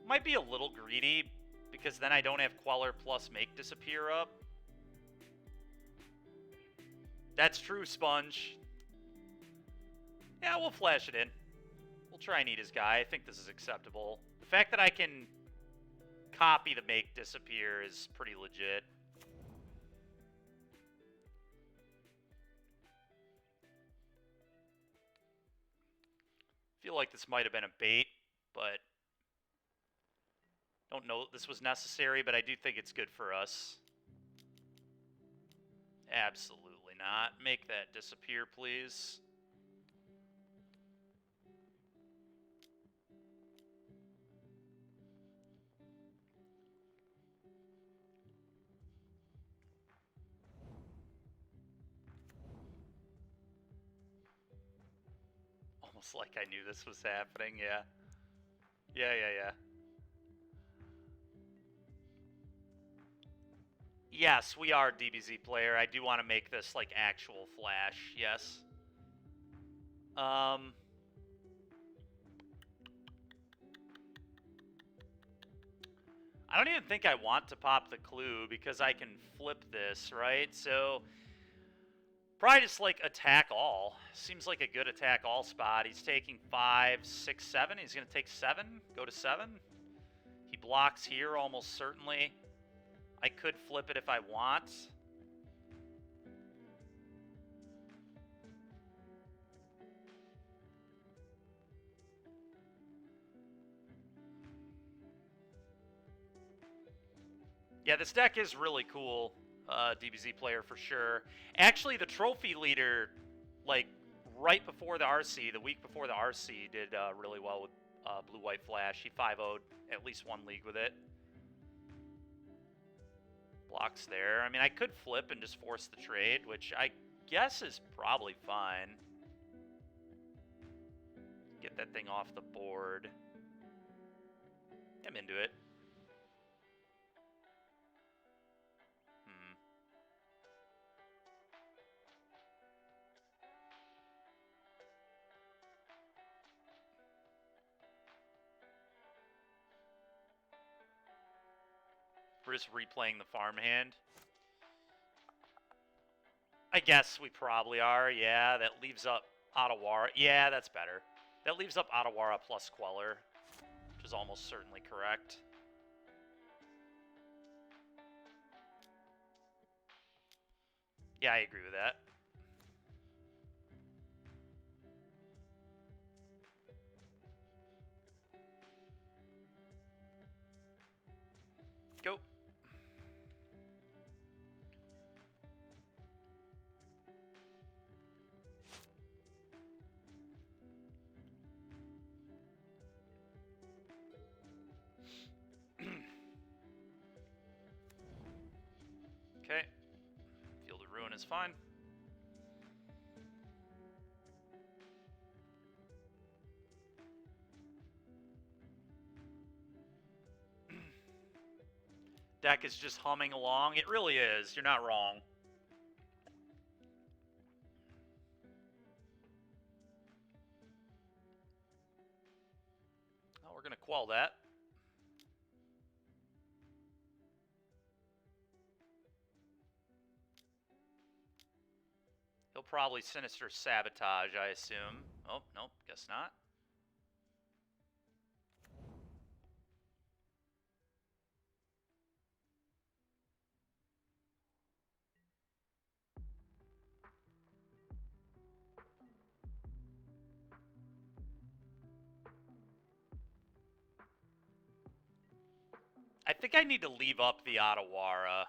Might be a little greedy, because then I don't have Queller plus Make Disappear up. That's true, Sponge. Yeah, we'll flash it in. We'll try and eat his guy. I think this is acceptable. The fact that I can copy the Make Disappear is pretty legit. Feel like this might have been a bait, but don't know this was necessary, but I do think it's good for us. Absolutely not. Make that disappear, please. Almost like I knew this was happening, yeah. Yeah. Yes, we are DBZ player. I do want to make this like actual flash, yes. I don't even think I want to pop the clue because I can flip this, right? So probably just like attack all. Seems like a good attack all spot. He's taking 5, 6, 7. He's going to take 7, go to 7. He blocks here almost certainly. I could flip it if I want. Yeah, this deck is really cool, DBZ player for sure. Actually, the trophy leader, like, right before the RC, the week before the RC, did really well with Blue-White Flash. He 5-0'd at least one league with it. Blocks there. I mean, I could flip and just force the trade, which I guess is probably fine. Get that thing off the board. I'm into it. We're just replaying the farmhand. I guess we probably are. Yeah, that leaves up Otawara. Yeah, that's better. That leaves up Otawara plus Queller, which is almost certainly correct. Yeah, I agree with that. Go. Okay. Field of Ruin is fine. Deck is just humming along. It really is. You're not wrong. Oh, we're going to quell that. He'll probably Sinister Sabotage, I assume. Oh, nope, guess not. think I need to leave up the Otawara.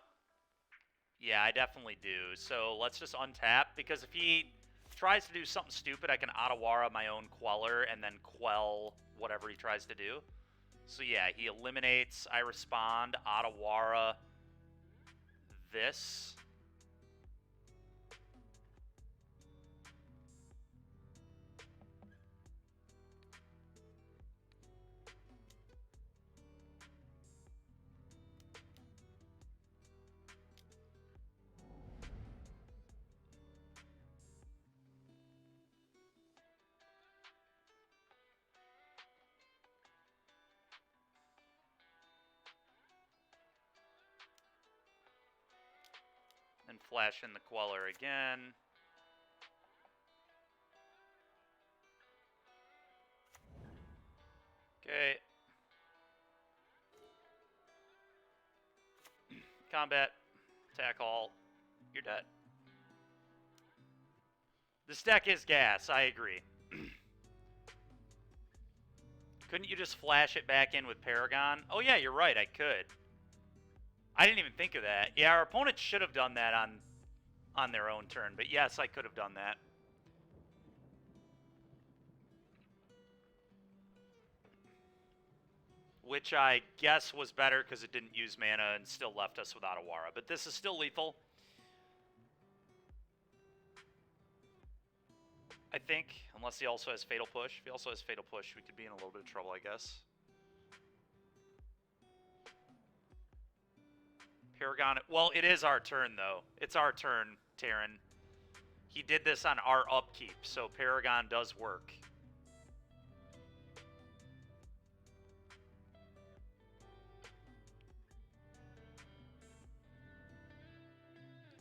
Yeah, I definitely do. So let's just untap, because if he tries to do something stupid, I can Otawara my own Queller and then quell whatever he tries to do. So yeah, he eliminates, I respond, Otawara this. And flash in the Queller again. Okay. Combat. Attack all. You're dead. This deck is gas, I agree. Couldn't you just flash it back in with Paragon? Oh yeah, you're right, I could. I didn't even think of that. Yeah, our opponent should have done that on their own turn, but yes, I could have done that. Which I guess was better because it didn't use mana and still left us with Otawara. But this is still lethal. I think, unless he also has Fatal Push. If he also has Fatal Push, we could be in a little bit of trouble, I guess. Paragon, well, it is our turn, though. It's our turn, Terran. He did this on our upkeep, so Paragon does work.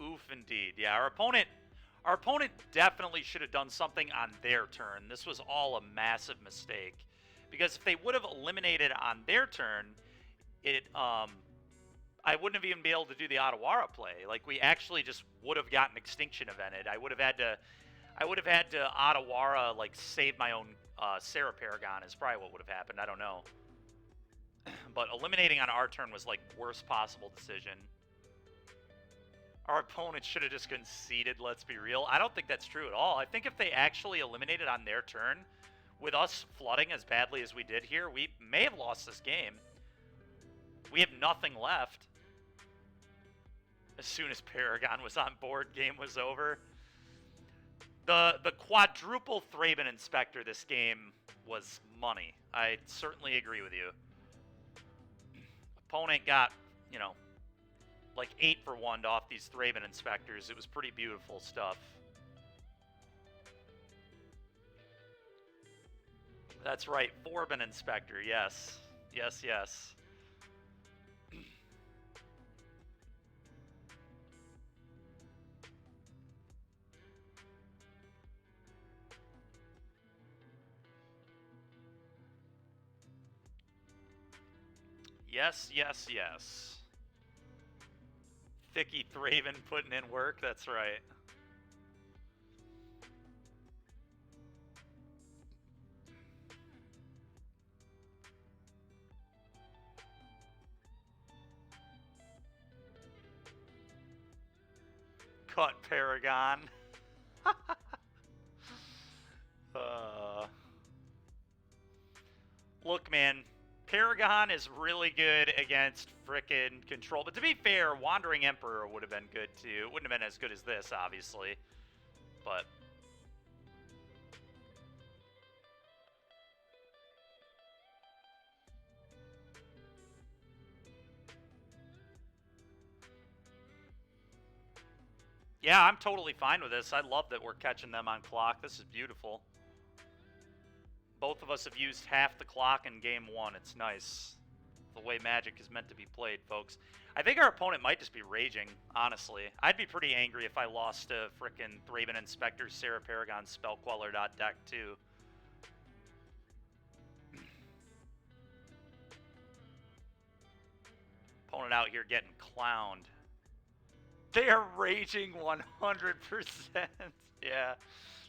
Oof, indeed. Yeah, our opponent definitely should have done something on their turn. This was all a massive mistake. Because if they would have eliminated on their turn, I wouldn't have even been able to do the Otawara play. Like, we actually just would have gotten Extinction Evented. I would have had to Otawara, like, save my own Serra Paragon is probably what would have happened. I don't know. But eliminating on our turn was, like, worst possible decision. Our opponent should have just conceded, let's be real. I don't think that's true at all. I think if they actually eliminated on their turn, with us flooding as badly as we did here, we may have lost this game. We have nothing left. As soon as Paragon was on board, game was over. The quadruple Thraben Inspector this game was money. I certainly agree with you. Opponent got, you know, like 8 for 1 off these Thraben Inspectors. It was pretty beautiful stuff. That's right, Forbin Inspector, yes. Yes, yes. Yes, yes, yes. Thicky Thraben putting in work, that's right. Cut Paragon. Look, man, Paragon is really good against frickin' Control. But to be fair, Wandering Emperor would have been good too. It wouldn't have been as good as this, obviously. But yeah, I'm totally fine with this. I love that we're catching them on clock. This is beautiful. Both of us have used half the clock in game 1. It's nice. The way Magic is meant to be played, folks. I think our opponent might just be raging, honestly. I'd be pretty angry if I lost to frickin' Thraben Inspector, Serra Paragon, Spell Queller deck too. Opponent out here getting clowned. They are raging 100%. Yeah.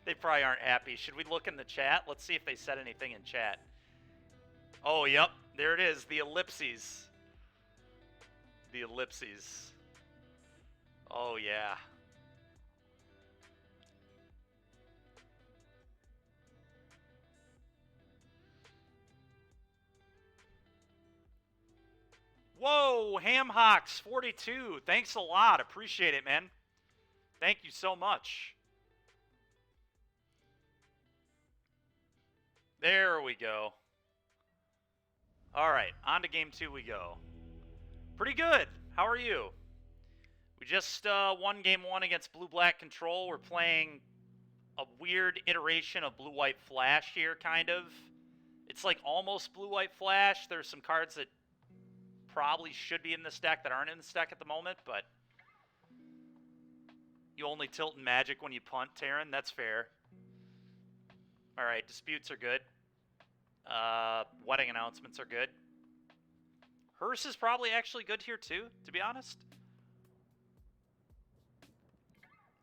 They probably aren't happy. Should we look in the chat? Let's see if they said anything in chat. Oh, yep. There it is. The ellipses. The ellipses. Oh, yeah. Whoa, Hamhocks 42. Thanks a lot. Appreciate it, man. Thank you so much. There we go. All right, on to game 2 we go. Pretty good. How are you? We just won game 1 against Blue-Black Control. We're playing a weird iteration of Blue-White Flash here, kind of. It's like almost Blue-White Flash. There's some cards that probably should be in this deck that aren't in this deck at the moment, but you only tilt in Magic when you punt, Terran. That's fair. All right, disputes are good. Wedding announcements are good. Hearse is probably actually good here too, to be honest.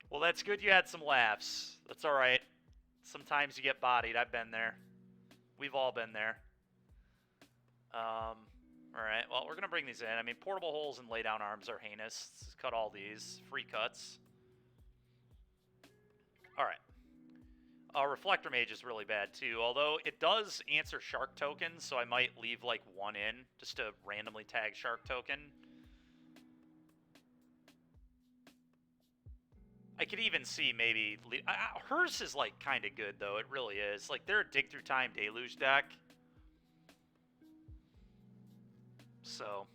Well, that's good you had some laughs. That's all right. Sometimes you get bodied. I've been there. We've all been there. All right, well, we're going to bring these in. I mean, portable holes and lay down arms are heinous. Let's cut all these. Free cuts. All right. Reflector Mage is really bad, too. Although, it does answer Shark tokens, so I might leave, like, one in just to randomly tag Shark token. I could even see maybe... Hers is, like, kind of good, though. It really is. Like, they're a Dig Through Time Deluge deck. So...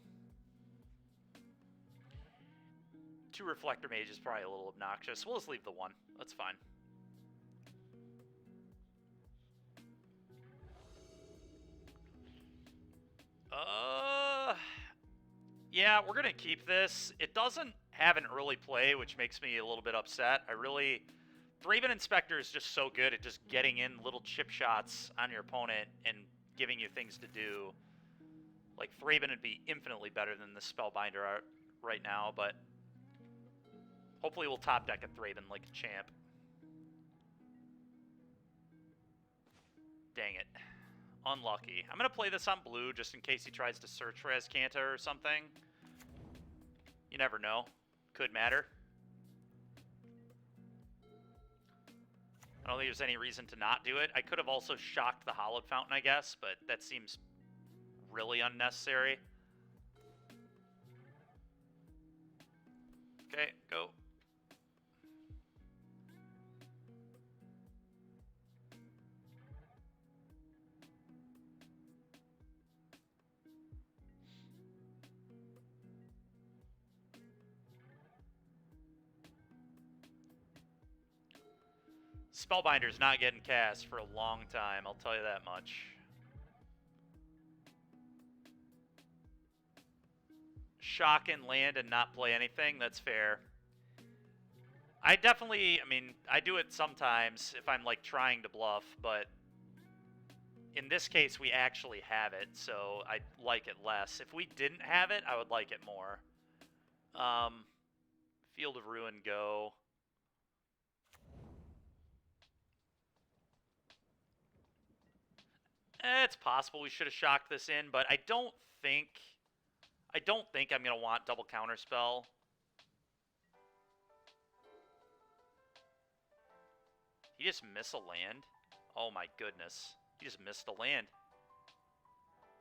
2 Reflector Mage is probably a little obnoxious. We'll just leave the 1. That's fine. Yeah, we're going to keep this. It doesn't have an early play, which makes me a little bit upset. Thraben Inspector is just so good at just getting in little chip shots on your opponent and giving you things to do. Like, Thraben would be infinitely better than the Spellbinder right now, but hopefully we'll top deck a Thraben like a champ. Dang it. Unlucky. I'm going to play this on blue just in case he tries to search for Azcanta or something. You never know. Could matter. I don't think there's any reason to not do it. I could have also shocked the Hallowed Fountain, I guess, but that seems really unnecessary. Okay, go. Spellbinder's not getting cast for a long time, I'll tell you that much. Shock and land and not play anything, that's fair. I mean, I do it sometimes if I'm, like, trying to bluff, but in this case, we actually have it, so I like it less. If we didn't have it, I would like it more. Field of Ruin, go. It's possible we should have shocked this in, but I don't think I'm going to want double counterspell. He just missed a land? Oh my goodness. He just missed a land.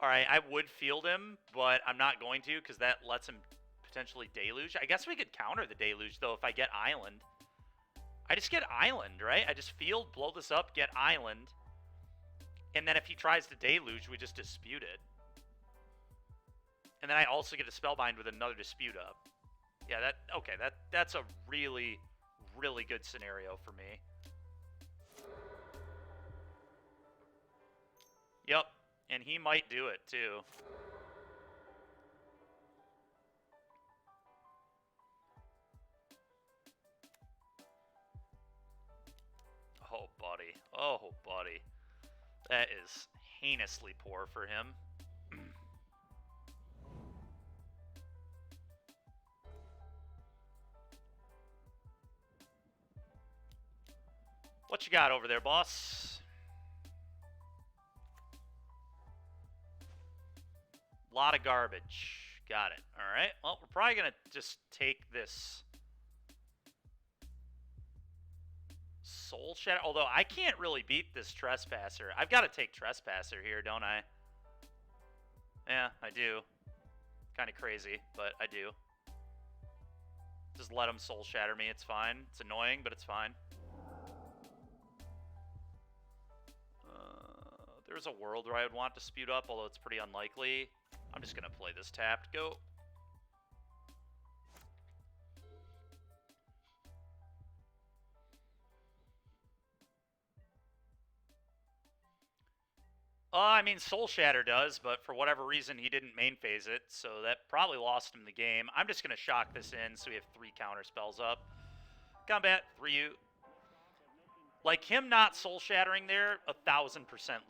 Alright, I would field him, but I'm not going to because that lets him potentially Deluge. I guess we could counter the Deluge, though, if I get Island. I just get Island, right? I just field, blow this up, get Island. And then if he tries to Deluge, we just dispute it. And then I also get a Spellbind with another dispute up. Yeah, that's a really, really good scenario for me. Yep, and he might do it too. Oh, buddy. Oh, buddy. That is heinously poor for him. What you got over there, boss? Lot of garbage. Got it. All right. Well, we're probably going to just take this Soul Shatter. Although I can't really beat this Trespasser. I've got to take Trespasser here, don't I? Yeah, I do. Kind of crazy, but I do. Just let him Soul Shatter me. It's fine. It's annoying, but it's fine. There's a world where I would want Dispute up, although it's pretty unlikely. I'm just going to play this tapped. Go. I mean, Soul Shatter does, but for whatever reason, he didn't main phase it, so that probably lost him the game. I'm just going to shock this in, so we have 3 counter spells up. Combat, 3U. Like, him not Soul Shattering there, 1,000%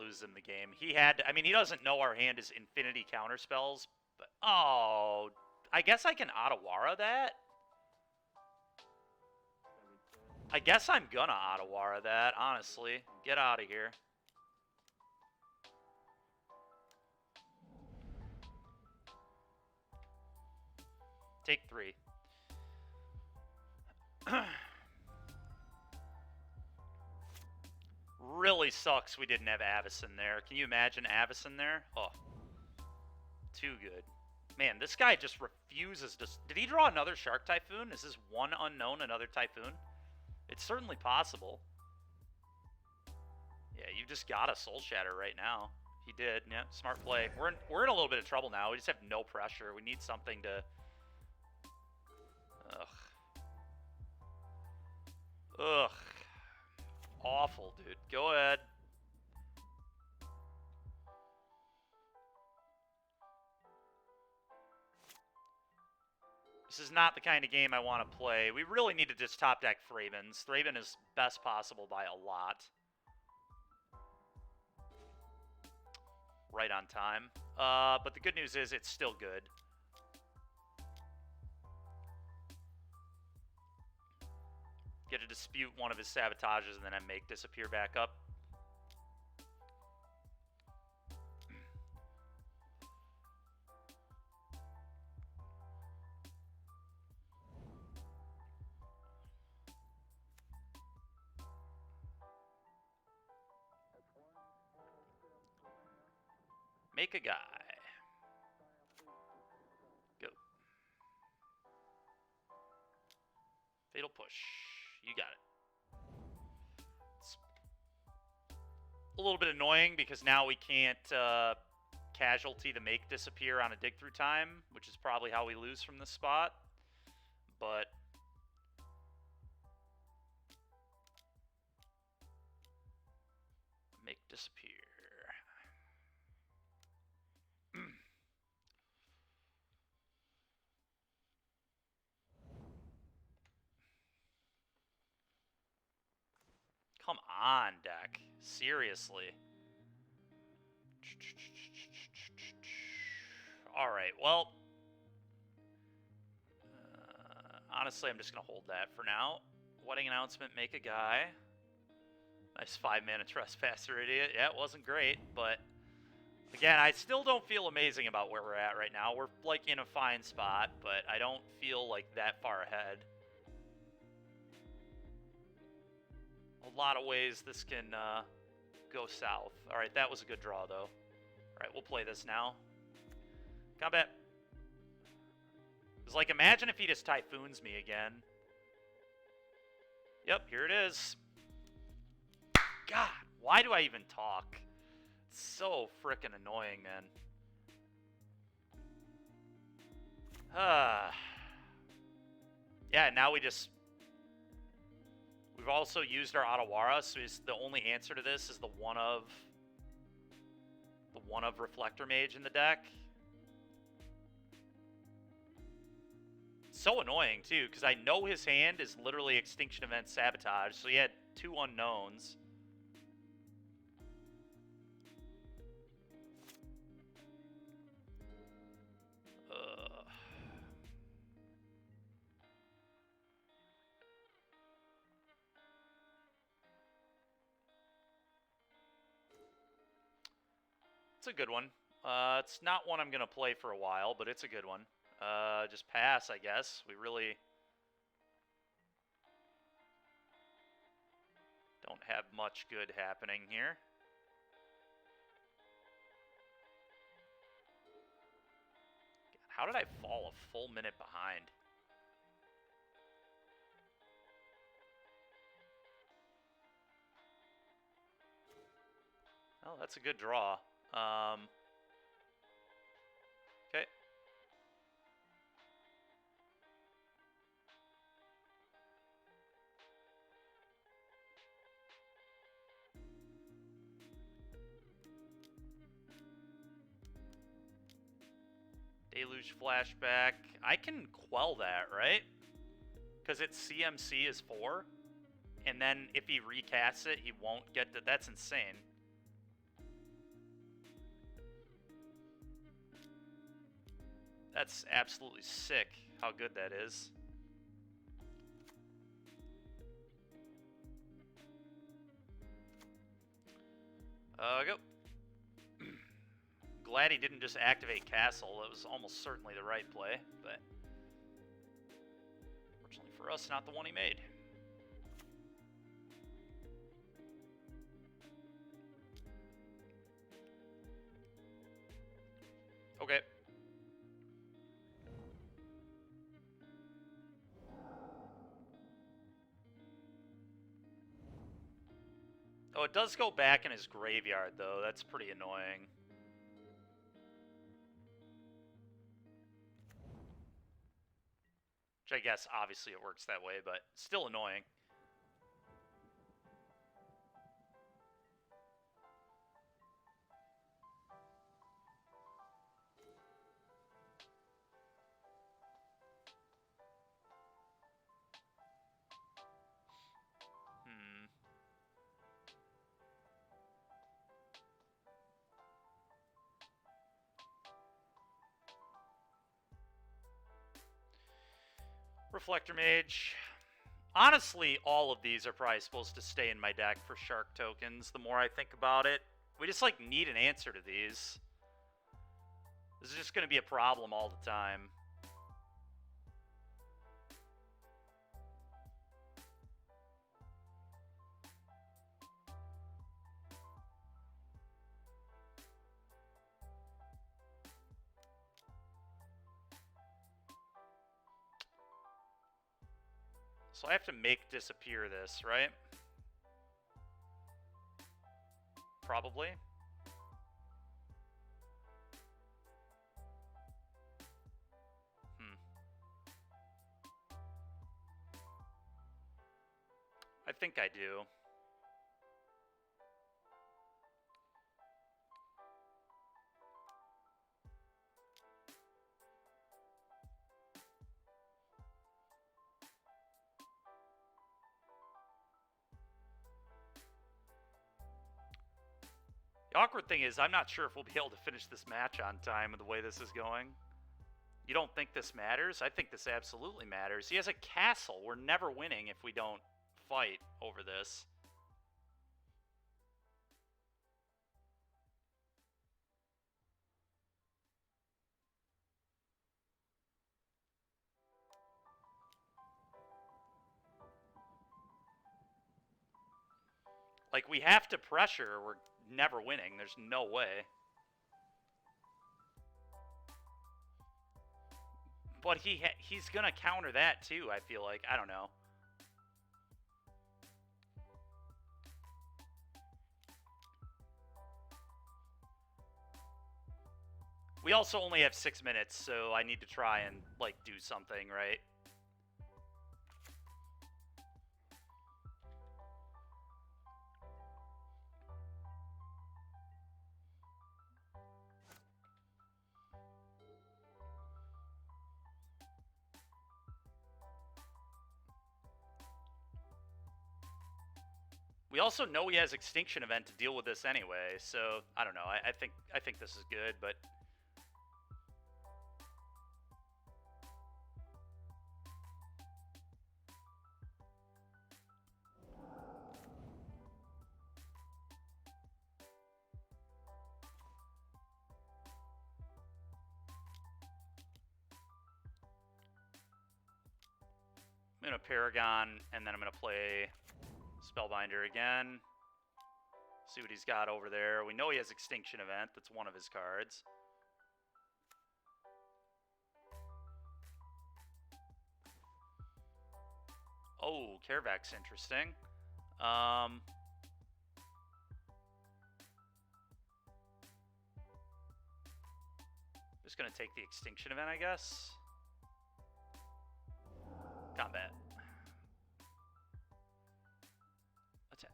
loses him the game. He had, I mean, he doesn't know our hand is infinity counter spells, but, oh, I guess I can Otawara that? I guess I'm gonna Otawara that, honestly. Get out of here. Take 3. Really sucks we didn't have Avacyn there. Can you imagine Avacyn there? Oh. Too good. Man, this guy just refuses to... Did he draw another Shark Typhoon? Is this one unknown another Typhoon? It's certainly possible. Yeah, you just got a Soul Shatter right now. He did. Yeah, smart play. We're in a little bit of trouble now. We just have no pressure. We need something to... Ugh. Awful, dude. Go ahead. This is not the kind of game I want to play. We really need to just top deck Thraben. Thraben is best possible by a lot. Right on time. But the good news is it's still good. Get to dispute one of his sabotages and then I make disappear back up. Make a guy. Go. Fatal push. You got it. It's a little bit annoying because now we can't casualty the make disappear on a dig through time, which is probably how we lose from this spot. But make disappear. Come on, deck. Seriously. Alright, well. Honestly, I'm just going to hold that for now. Wedding announcement, make a guy. Nice 5-mana Trespasser idiot. Yeah, it wasn't great, but... Again, I still don't feel amazing about where we're at right now. We're, like, in a fine spot, but I don't feel, like, that far ahead. A lot of ways this can go south. Alright, that was a good draw, though. Alright, we'll play this now. Combat. It's like, imagine if he just Typhoons me again. Yep, here it is. God, why do I even talk? It's so frickin' annoying, man. Yeah, now we just... We've also used our Otawara, so the only answer to this is the one of Reflector Mage in the deck. So annoying, too, because I know his hand is literally Extinction Event Sabotage, so he had 2 unknowns. It's a good one. It's not one I'm going to play for a while, but it's a good one. Just pass, I guess. We really don't have much good happening here. How did I fall a full minute behind? Oh, that's a good draw. Okay. Deluge flashback. I can quell that, right? Because its CMC is 4. And then if he recasts it, he won't get to... That's insane. That's absolutely sick how good that is. Go. Glad he didn't just activate Castle. That was almost certainly the right play, but fortunately for us, not the one he made. Okay. Oh, it does go back in his graveyard, though. That's pretty annoying. Which I guess, obviously, it works that way, but still annoying. Reflector Mage. Honestly, all of these are probably supposed to stay in my deck for Shark tokens, the more I think about it. We just, like, need an answer to these. This is just going to be a problem all the time. So I have to make disappear this, right? Probably. I think I do. The awkward thing is, I'm not sure if we'll be able to finish this match on time with the way this is going. You don't think this matters? I think this absolutely matters. He has a castle. We're never winning if we don't fight over this. Like, we have to pressure. We're never winning. There's no way. But he's going to counter that, too, I feel like. I don't know. We also only have 6 minutes, so I need to try and, like, do something, right? We also know he has Extinction Event to deal with this anyway, so I don't know. I think this is good, but I'm going to Paragon, and then I'm going to play Spellbinder again. See what he's got over there. We know he has Extinction Event. That's one of his cards. Oh, Caravac's interesting. Just going to take the Extinction Event, I guess. Combat. Attack.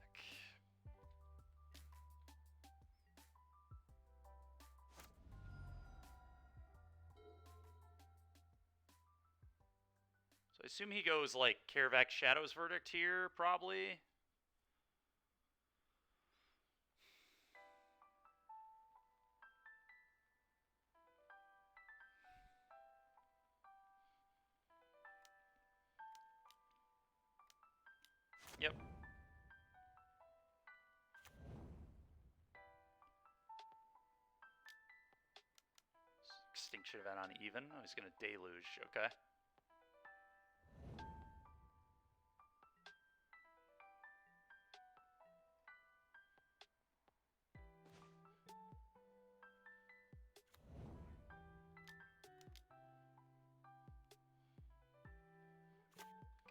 So I assume he goes like Caravac Shadow's Verdict here, probably. Yep. Extinction Event on even. Oh, he's going to Deluge. Okay.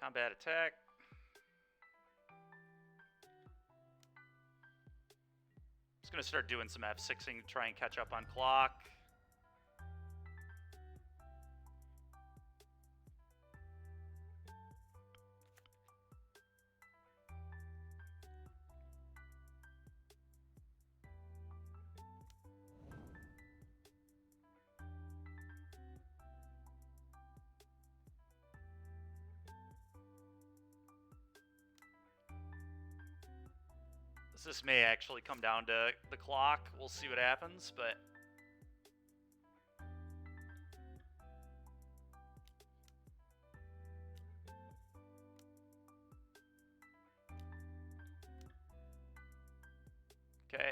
Combat attack. Just going to start doing some F6ing to try and catch up on clock. This may actually come down to the clock. We'll see what happens, but... Okay.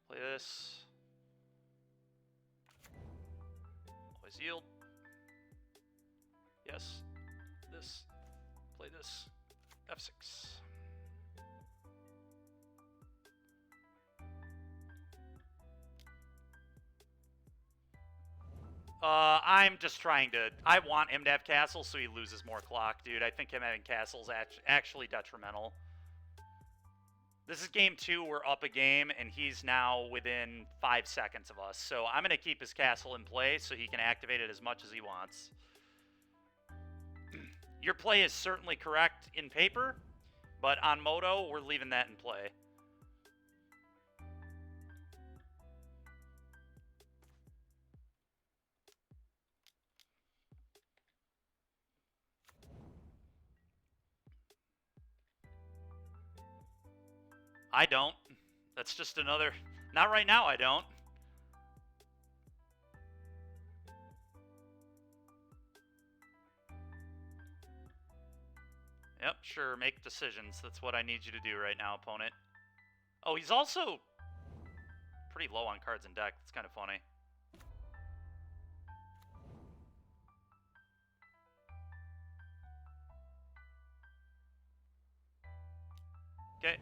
Play this. Always yield. Yes. This. Play this. F6. I'm just trying to... I want him to have castle so he loses more clock, dude. I think him having castle is actually detrimental. This is game 2. We're up a game, and he's now within 5 seconds of us. So I'm going to keep his castle in play so he can activate it as much as he wants. Your play is certainly correct in paper, but on Moto, we're leaving that in play. I don't. That's just another... Not right now, I don't. Yep, sure, make decisions. That's what I need you to do right now, opponent. Oh, he's also pretty low on cards in deck. It's kind of funny. Okay.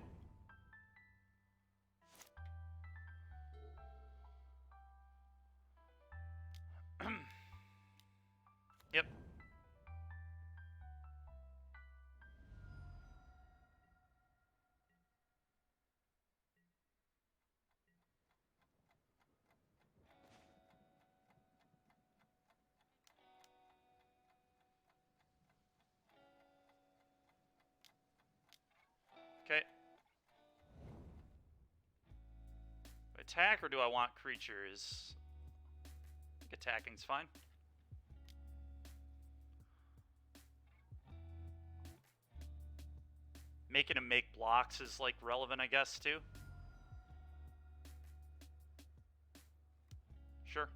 Yep. Okay. Attack, or do I want creatures? I think attacking's fine. Making him make blocks is, like, relevant, I guess, too. Sure.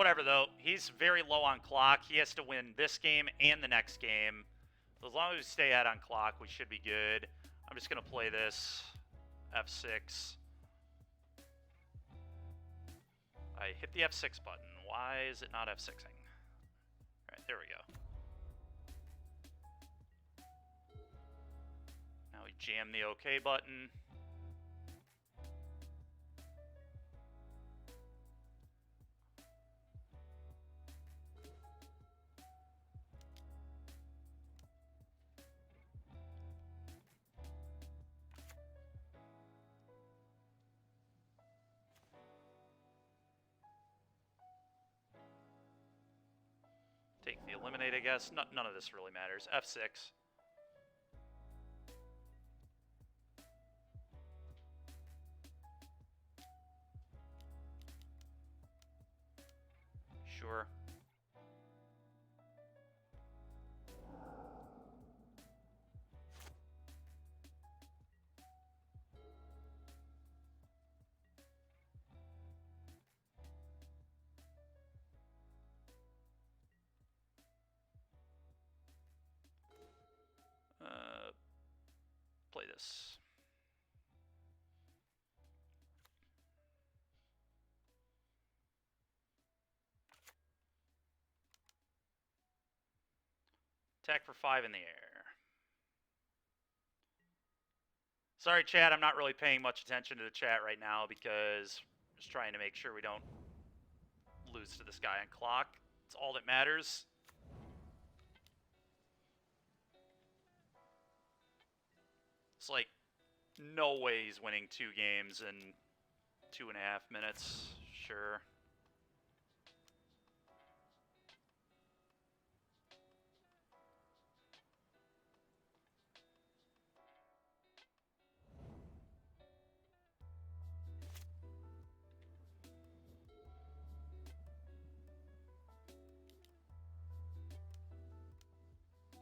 Whatever, though. He's very low on clock. He has to win this game and the next game. So as long as we stay ahead on clock, we should be good. I'm just going to play this F6. I hit the F6 button. Why is it not F6ing? All right, there we go. Now we jam the OK button. Take the eliminate, I guess. None of this really matters. F6. Sure. Play this. Attack for 5 in the air. Sorry, chat, I'm not really paying much attention to the chat right now because I'm just trying to make sure we don't lose to this guy on clock. It's all that matters. It's like, no way he's winning 2 games in 2.5 minutes. Sure.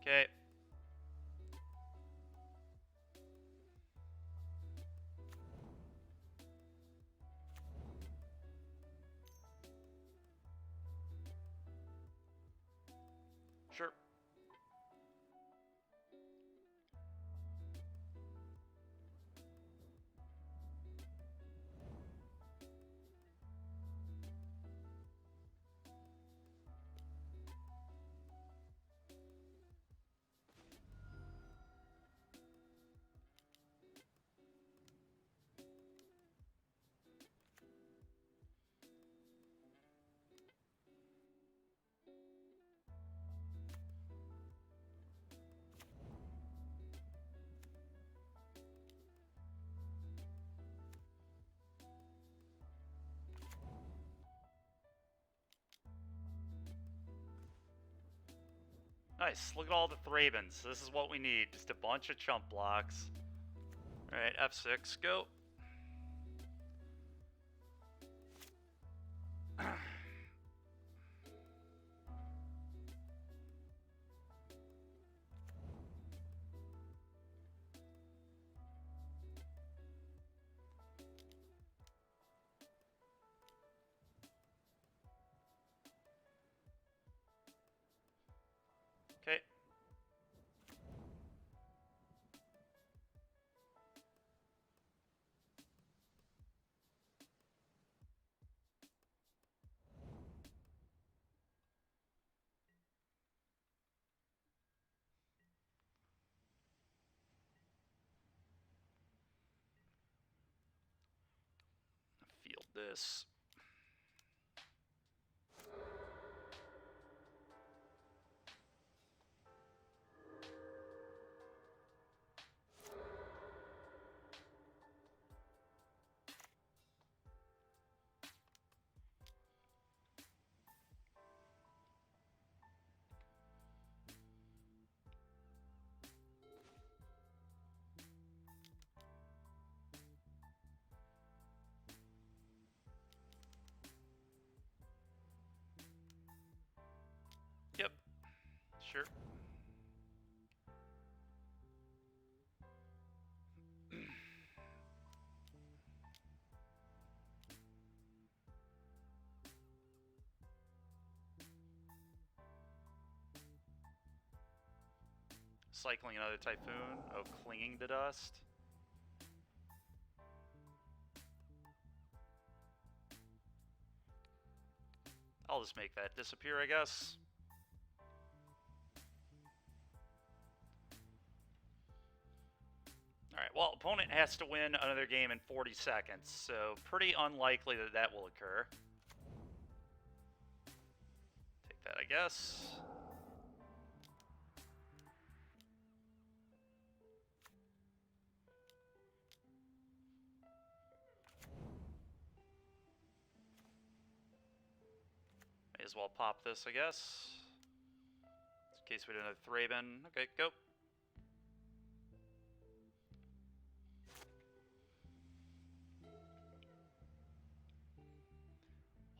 Okay. Sure. Nice. Look at all the Thrabins. This is what we need. Just a bunch of chump blocks. Alright, F6, go. Okay. Field this. Yep. Sure. Cycling another Typhoon. Oh, Clinging to Dust. I'll just make that disappear, I guess. Alright, well, opponent has to win another game in 40 seconds, so pretty unlikely that that will occur. Take that, I guess. May as well pop this, I guess. In case we did another Thraben. Okay, go.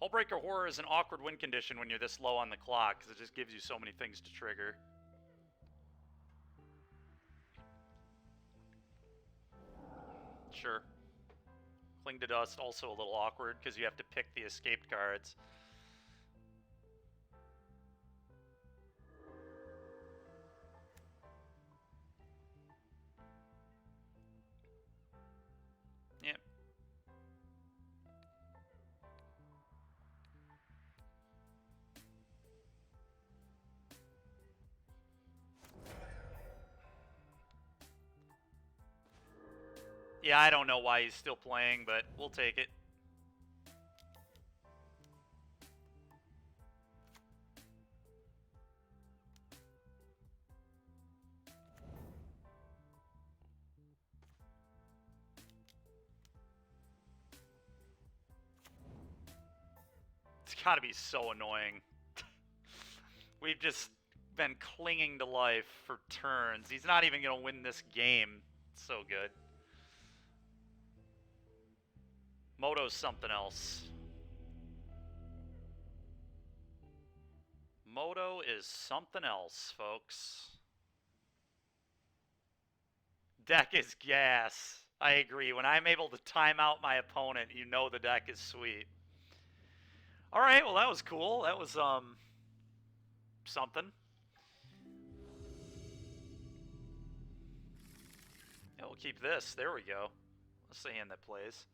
Hullbreaker Horror is an awkward win condition when you're this low on the clock, because it just gives you so many things to trigger. Sure. Cling to Dust, also a little awkward, because you have to pick the escaped cards. Yep. Yeah, I don't know why he's still playing, but we'll take it. It's gotta be so annoying. We've just been clinging to life for turns. He's not even gonna win this game. It's so good. Moto's something else. Moto is something else, folks. Deck is gas. I agree. When I'm able to time out my opponent, you know the deck is sweet. Alright, well that was cool. That was, something. Yeah, we'll keep this. There we go. That's the hand that plays.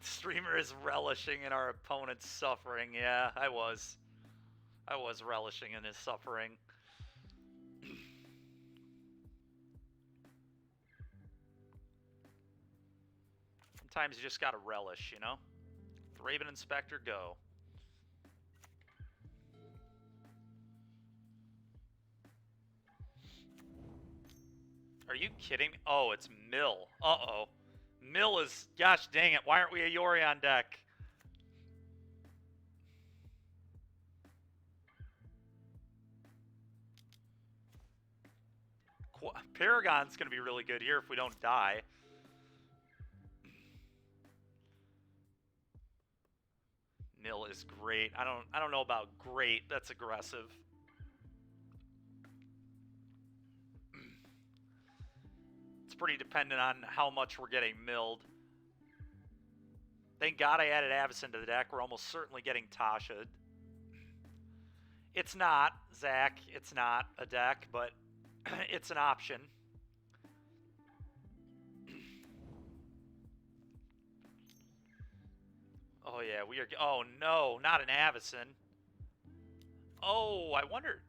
Streamer is relishing in our opponent's suffering. Yeah, I was. I was relishing in his suffering. Sometimes you just gotta relish, you know? Thraben Inspector, go. Are you kidding me? Oh, it's Mill. Uh-oh. Mill is... Gosh dang it, why aren't we a Yori on deck? Paragon's gonna be really good here if we don't die. Mill is great. I don't know about great. That's aggressive. It's pretty dependent on how much we're getting milled. Thank God I added Avacyn to the deck. We're almost certainly getting Tasha. It's not, Zach. It's not a deck, but it's an option. Oh, yeah, we are... Oh, no, not an Avacyn. Oh, I wonder...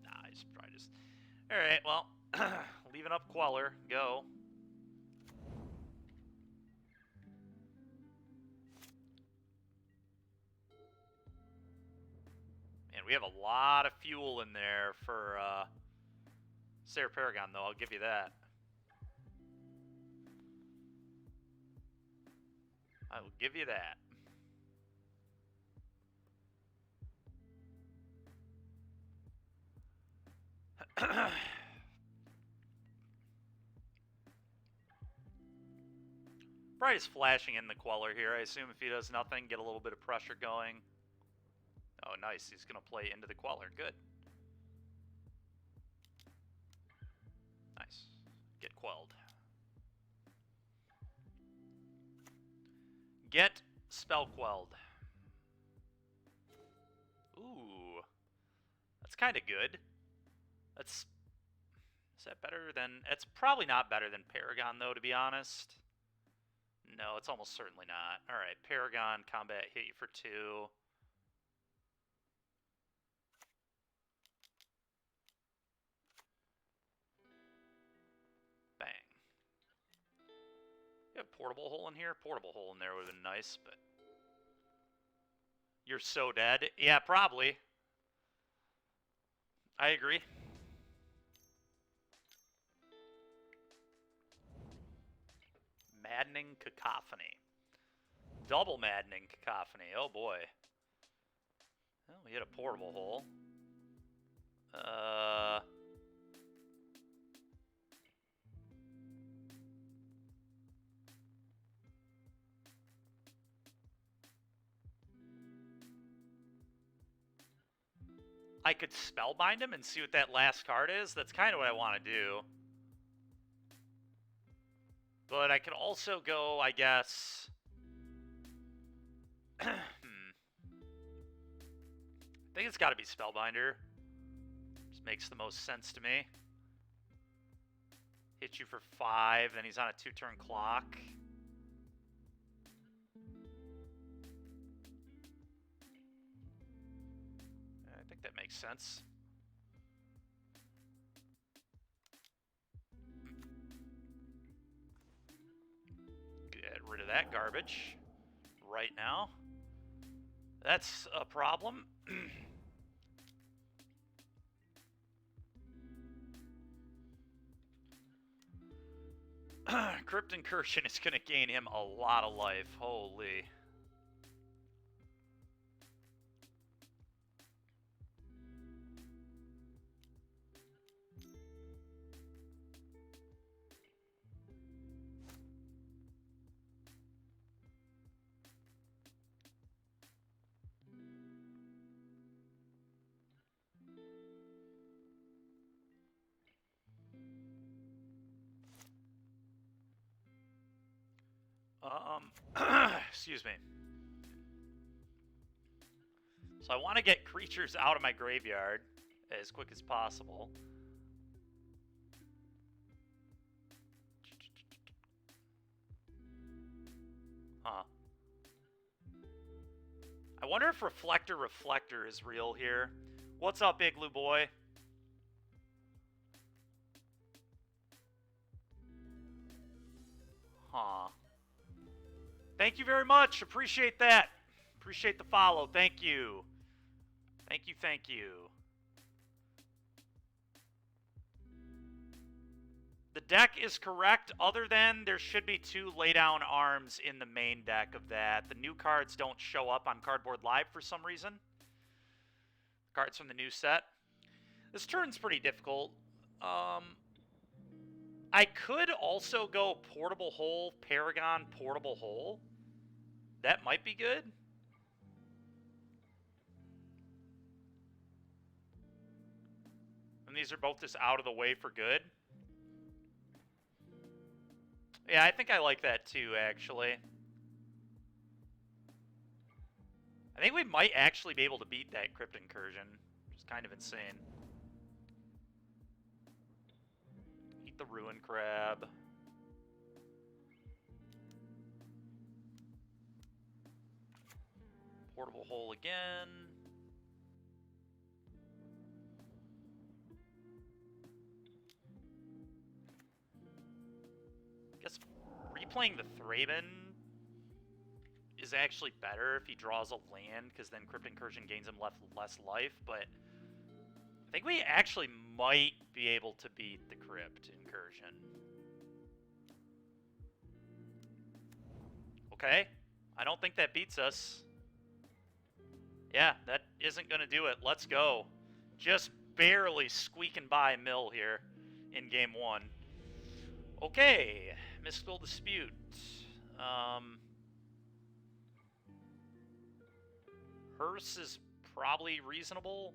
Nah, he's probably just... Alright, well, leaving up Queller. Go. Man, we have a lot of fuel in there for Sarah Paragon, though. I'll give you that. I will give you that. Probably just flashing in the Queller here. I assume if he does nothing, get a little bit of pressure going. Oh, nice. He's going to play into the Queller. Good. Nice. Get quelled. Get spell quelled. Ooh. That's kind of good. Is that better than... It's probably not better than Paragon, though, to be honest. No, it's almost certainly not. Alright, Paragon, combat, hit you for 2. Bang. You have Portable Hole in here? Portable Hole in there would have been nice, but... You're so dead. Yeah, probably. I agree. Maddening Cacophony. Double Maddening Cacophony. Oh, boy. Well, we hit a Portable Hole. I could Spellbind him and see what that last card is. That's kind of what I want to do. But I could also go, I guess... I think it's got to be Spellbinder. Just makes the most sense to me. Hit you for 5, then he's on a 2-turn clock. I think that makes sense. Get rid of that garbage right now. That's a problem. Crypt Incursion is going to gain him a lot of life. Holy. Excuse me. So I want to get creatures out of my graveyard as quick as possible. Huh. I wonder if Reflector is real here. What's up, Igloo Boy? Huh. Thank you very much. Appreciate that. Appreciate the follow. Thank you. Thank you, thank you. The deck is correct, other than there should be 2 laydown arms in the main deck of that. The new cards don't show up on Cardboard Live for some reason. Cards from the new set. This turn's pretty difficult. I could also go Portable Hole, Paragon, Portable Hole. That might be good. And these are both just out of the way for good. Yeah, I think I like that too, actually. I think we might actually be able to beat that Crypt Incursion, which is kind of insane. Eat the Ruin Crab. Portable Hole again. I guess replaying the Thraben is actually better if he draws a land, because then Crypt Incursion gains him less life, but I think we actually might be able to beat the Crypt Incursion. Okay, I don't think that beats us. Yeah, that isn't going to do it. Let's go. Just barely squeaking by Mill here in game 1. Okay, Mystical Dispute. Hearse is probably reasonable.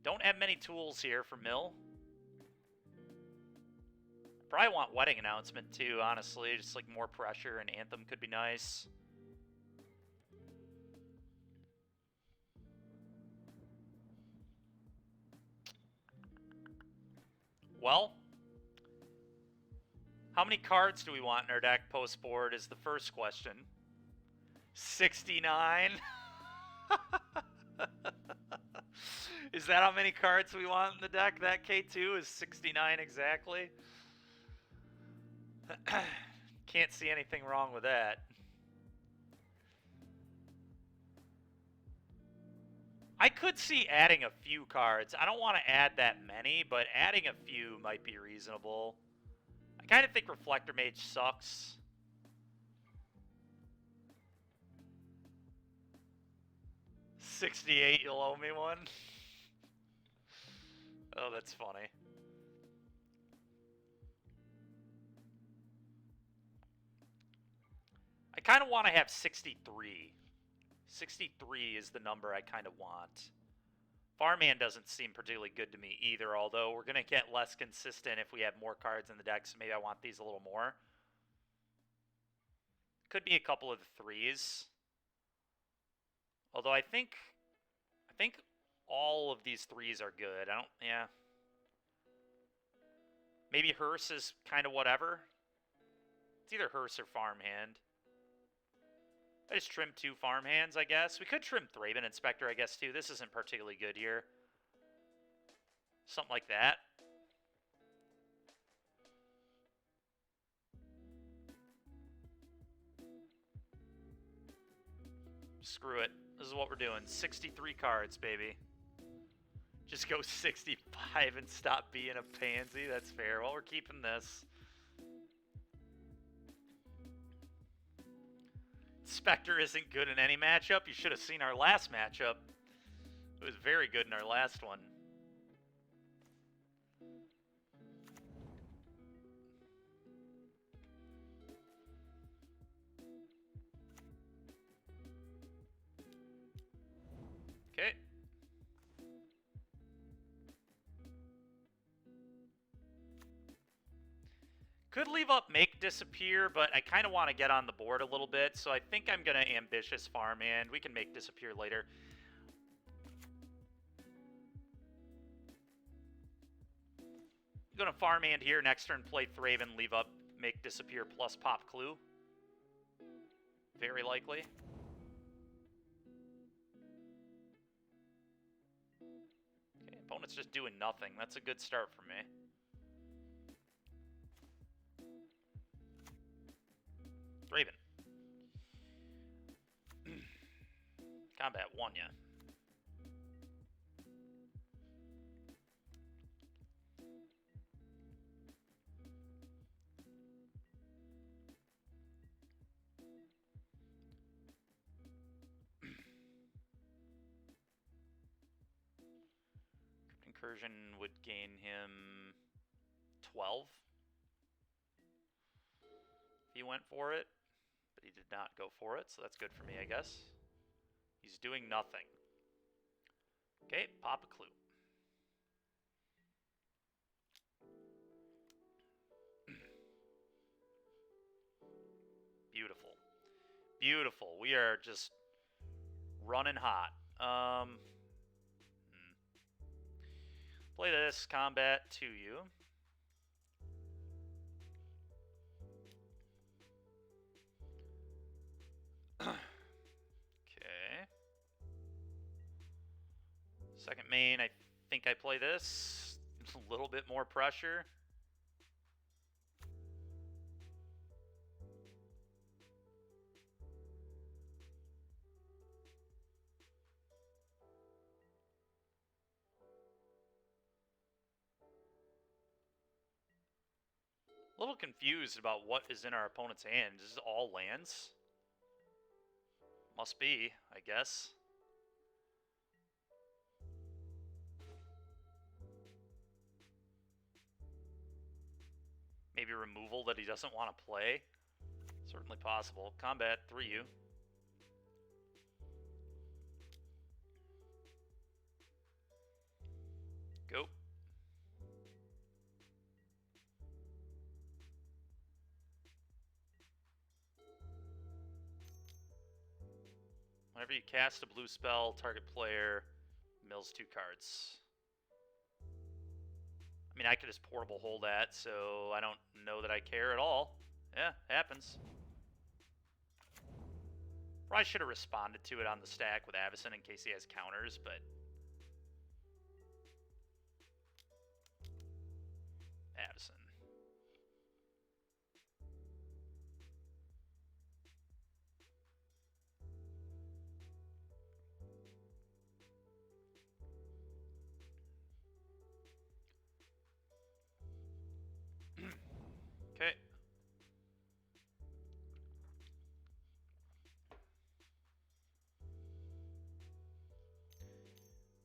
Don't have many tools here for Mill. Probably want Wedding Announcement too, honestly. Just like more pressure, and Anthem could be nice. Well, how many cards do we want in our deck post-board is the first question. 69? Is that how many cards we want in the deck? That K2 is 69 exactly? Can't see anything wrong with that. I could see adding a few cards. I don't want to add that many, but adding a few might be reasonable. I kind of think Reflector Mage sucks. $68, you'll owe me one? Oh, that's funny. I kind of want to have 63. 63 is the number I kind of want. Farmhand doesn't seem particularly good to me either, although we're going to get less consistent if we have more cards in the deck, so maybe I want these a little more. Could be a couple of the 3s. Although I think all of these 3s are good. Yeah. Maybe Hearse is kind of whatever. It's either Hearse or Farmhand. I just trimmed 2 Farmhands, I guess. We could trim Thraben Inspector, I guess, too. This isn't particularly good here. Something like that. Screw it. This is what we're doing. 63 cards, baby. Just go 65 and stop being a pansy. That's fair. Well, we're keeping this. Spectre isn't good in any matchup. You should have seen our last matchup. It was very good in our last one. Okay. Could leave up Make Disappear, but I kind of want to get on the board a little bit, so I think I'm going to Ambitious Farmhand. We can Make Disappear later. I'm going to Farmhand here. Next turn, play Thraben, leave up Make Disappear plus Pop Clue. Very likely. Okay, opponent's just doing nothing. That's a good start for me. Thraben. Combat won ya. Incursion would gain him 12. If he went for it, but he did not go for it, so that's good for me, I guess. He's doing nothing. Okay, pop a clue. Beautiful. Beautiful. We are just running hot. Play this, combat to you. Okay. Second main, I think I play this. A little bit more pressure. A little confused about what is in our opponent's hand. Is this all lands? Must be, I guess. Maybe removal that he doesn't want to play. Certainly possible. Combat 3U. Go. Whenever you cast a blue spell, target player mills 2 cards. I mean, I could just portable hold that, so I don't know that I care at all. Yeah, happens. Probably should have responded to it on the stack with Avacyn in case he has counters, but... Avacyn. Okay.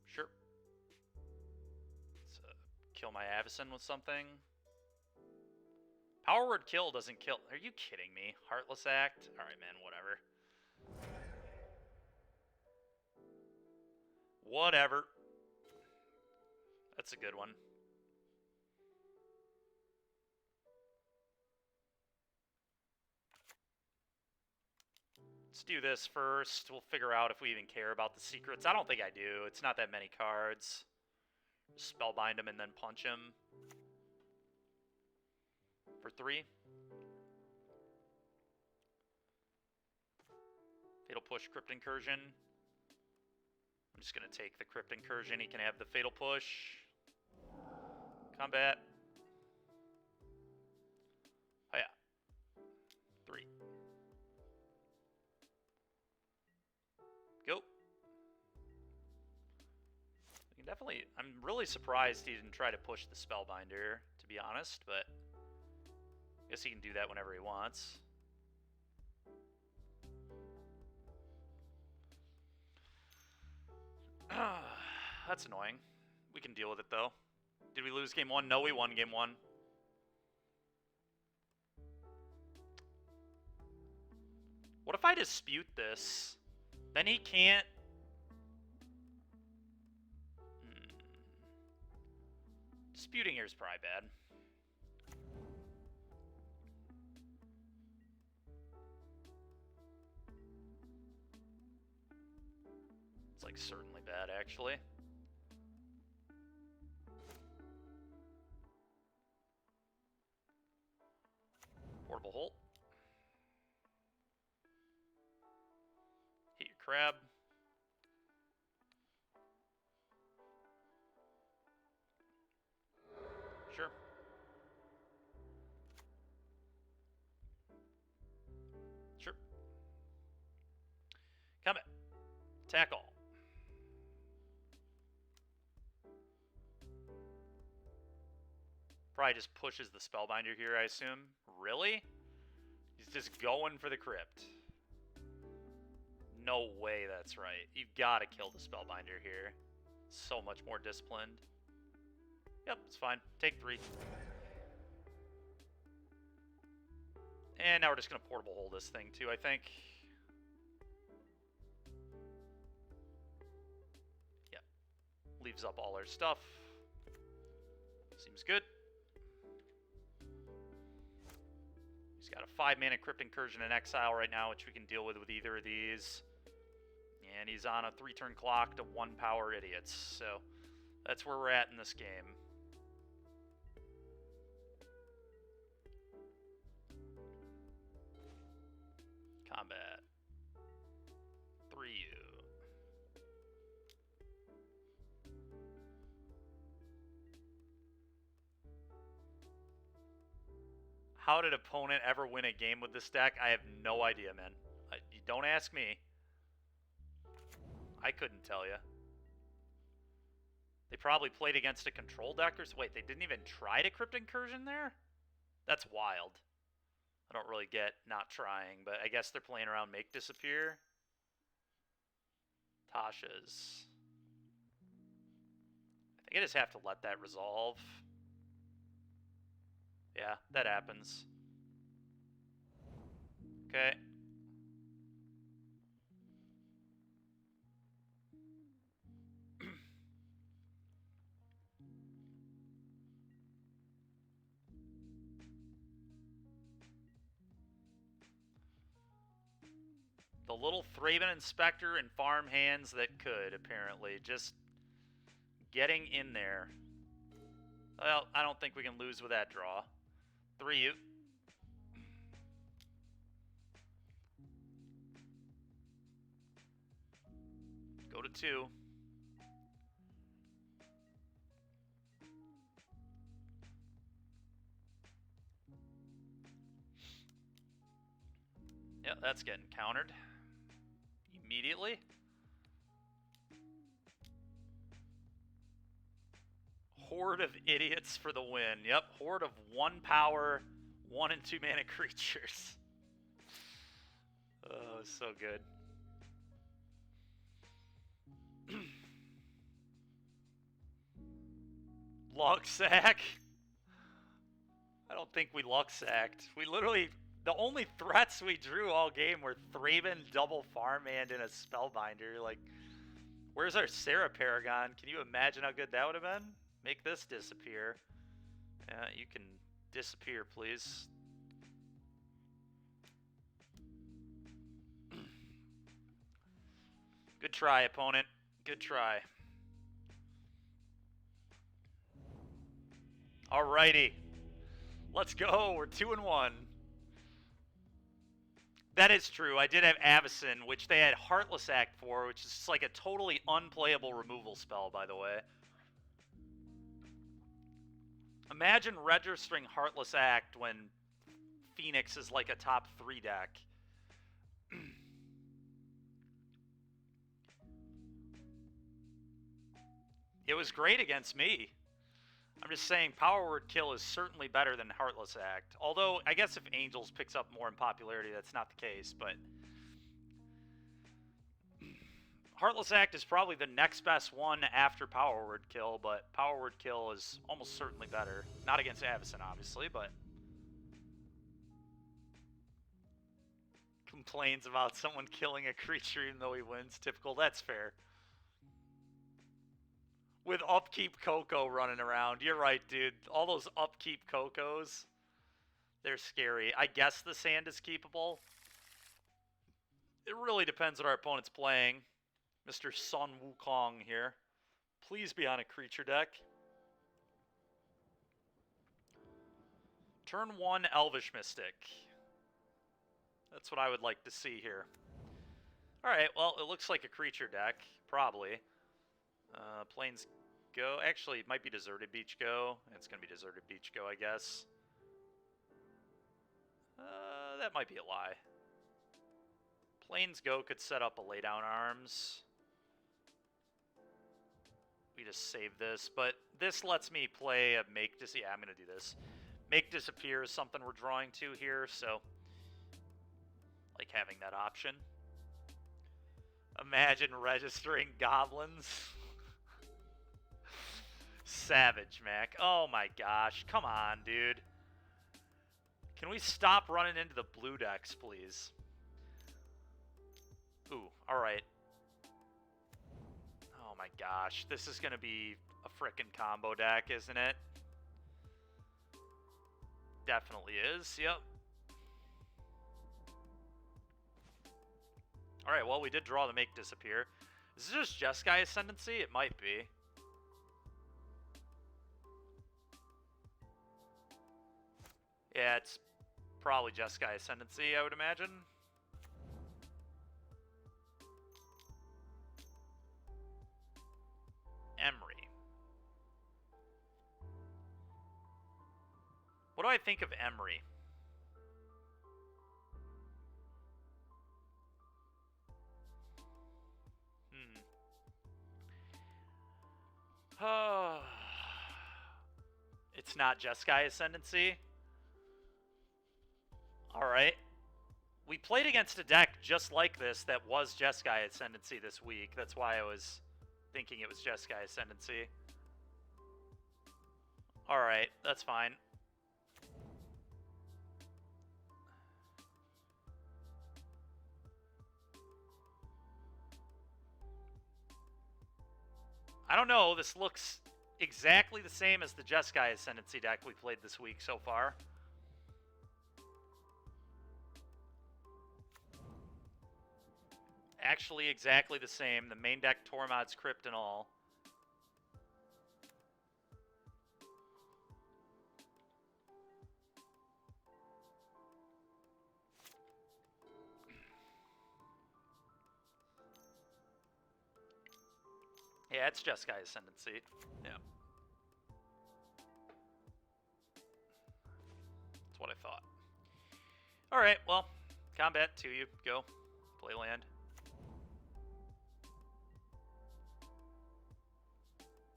Sure. Let's kill my Avacyn with something. Power word kill doesn't kill. Are you kidding me? Heartless Act? Alright, man, whatever. Whatever. That's a good one. Let's do this first. We'll figure out if we even care about the secrets. I don't think I do. It's not that many cards. Just spellbind him and then punch him. For 3. Fatal Push, Crypt Incursion. I'm just going to take the Crypt Incursion. He can have the Fatal Push. Combat. Oh yeah. 3. Go. We can definitely... I'm really surprised he didn't try to push the Spellbinder, to be honest, but... I guess he can do that whenever he wants. That's annoying. We can deal with it, though. Did we lose game 1? No, we won game 1. What if I dispute this? Then he can't... Disputing here is probably bad. It's like certainly bad, actually. Portable Holt. Hit your crab. Sure. Sure. Combat. Attack all. Probably just pushes the Spellbinder here, I assume. Really? He's just going for the Crypt. No way that's right. You've got to kill the Spellbinder here. So much more disciplined. Yep, it's fine. Take 3. And now we're just going to portable hold this thing too, I think. Yep. Leaves up all our stuff. Seems good. He's got a 5-mana Crypt Incursion in exile right now, which we can deal with either of these. And he's on a 3-turn clock to 1-power idiots. So that's where we're at in this game. Combat. 3 you. How did opponent ever win a game with this deck? I have no idea, man. You don't ask me. I couldn't tell you. They probably played against a control deck or... Wait, they didn't even try to Crypt Incursion there? That's wild. I don't really get not trying, but I guess they're playing around Make Disappear. Tasha's. I think I just have to let that resolve. Yeah, that happens. Okay. The little Thraben Inspector and farm hands that could, apparently. Just getting in there. Well, I don't think we can lose with that draw. 3. Go to 2. Yeah, that's getting countered immediately. Horde of Idiots for the win. Yep, Horde of 1 power, 1 and 2 mana creatures. Oh, so good. Luxac? I don't think we Luxacked. We literally, the only threats we drew all game were Thraben, double Farmhand, and a Spellbinder. Like, where's our Sarah Paragon? Can you imagine how good that would have been? Make this disappear. Yeah, you can disappear, please. Good try, opponent. Good try. Alrighty. Let's go. We're 2-1. That is true. I did have Avacyn, which they had Heartless Act for, which is just like a totally unplayable removal spell, by the way. Imagine registering Heartless Act when Phoenix is like a top 3 deck. It was great against me. I'm just saying Power Word Kill is certainly better than Heartless Act. Although, I guess if Angels picks up more in popularity, that's not the case, but... Heartless Act is probably the next best one after Power Word Kill, but Power Word Kill is almost certainly better. Not against Avacyn, obviously, but... Complains about someone killing a creature even though he wins. Typical, that's fair. With Upkeep Coco running around. You're right, dude. All those Upkeep Cocos, they're scary. I guess the Sand is keepable. It really depends what our opponent's playing. Mr. Sun Wukong here. Please be on a creature deck. Turn 1, Elvish Mystic. That's what I would like to see here. Alright, well, it looks like a creature deck. Probably. Plains Go. Actually, it might be Deserted Beach Go. It's going to be Deserted Beach Go, I guess. That might be a lie. Plains Go could set up a Laydown Arms. We just save this, but this lets me play a Make Disappear. Yeah, I'm going to do this. Make Disappear is something we're drawing to here, so like having that option. Imagine registering goblins. Savage, Mac. Oh my gosh. Come on, dude. Can we stop running into the blue decks, please? Ooh, alright. Oh my gosh. This is going to be a frickin' combo deck, isn't it? Definitely is, yep. Alright, well, we did draw the Make Disappear. Is this just Jeskai Ascendancy? It might be. Yeah, it's probably Jeskai Ascendancy, I would imagine. Emry. What do I think of Emry? It's not Jeskai Ascendancy. Alright. We played against a deck just like this that was Jeskai Ascendancy this week. That's why I was thinking it was Jeskai Ascendancy. Alright, that's fine. I don't know, this looks exactly the same as the Jeskai Ascendancy deck we played this week so far. Actually exactly the same. The main deck, Tormod's Crypt and all. Yeah, it's Jeskai Ascendancy. Yeah. That's what I thought. Alright, well, combat 2, you go. Play land.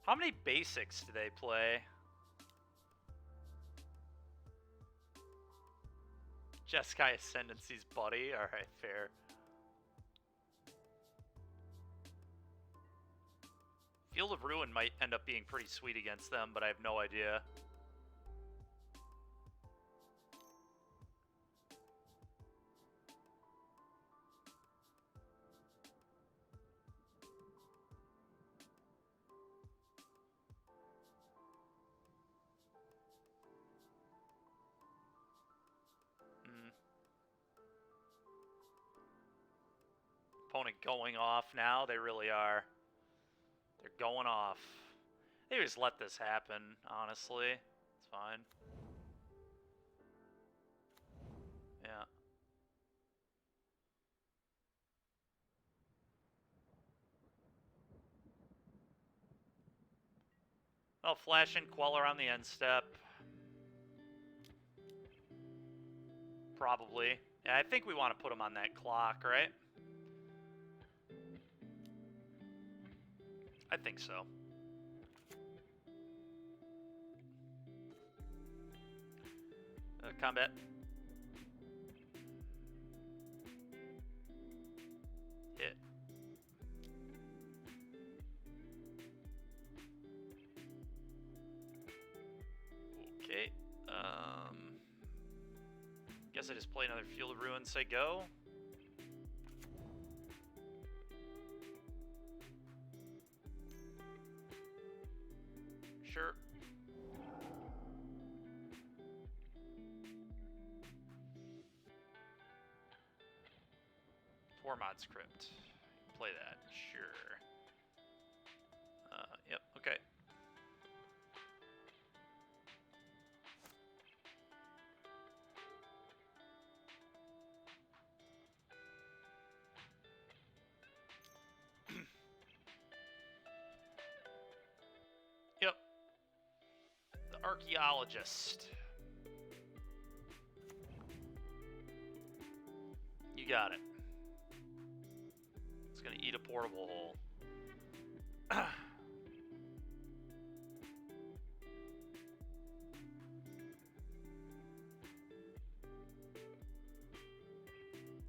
How many basics do they play? Jeskai Ascendancy's buddy? Alright, fair. Field of Ruin might end up being pretty sweet against them, but I have no idea. Opponent going off now. They really are. They're going off. They just let this happen, honestly. It's fine. Yeah. Well, Flash and Queller on the end step. Probably. Yeah, I think we want to put him on that clock, right? I think so. Combat. Hit. Okay. Guess I just play another Field of Ruin, say go. Sure. Tormod's Crypt. Play that, sure. Yep, okay. Yep. The Archaeologist. You got it. It's gonna eat a portable hole.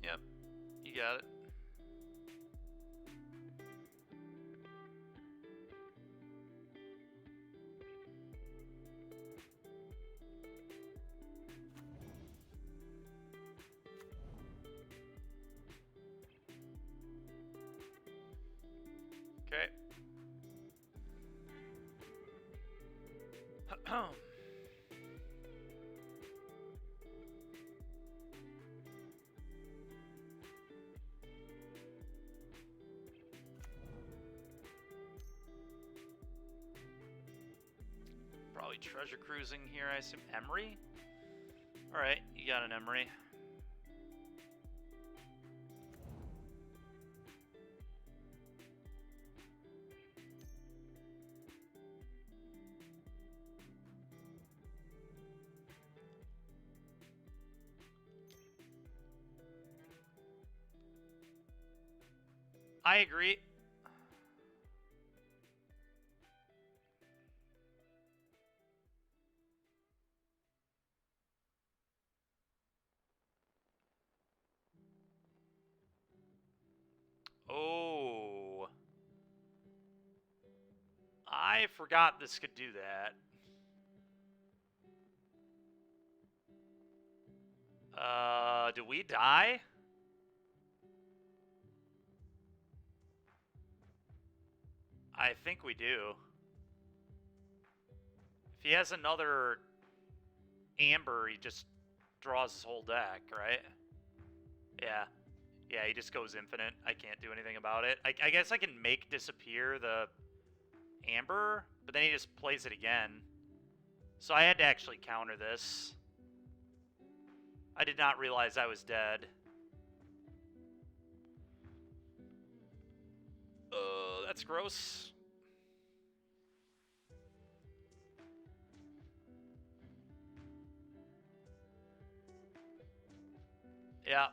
Yep, you got it. Okay. Probably treasure cruising here, I assume. Emery? Alright, you got an Emery. I agree. Oh. I forgot this could do that. Do we die? I think we do. If he has another Amber, he just draws his whole deck, right? Yeah. Yeah, he just goes infinite. I can't do anything about it. I guess I can make disappear the Amber, but then he just plays it again. So I had to actually counter this. I did not realize I was dead. That's gross. Yeah.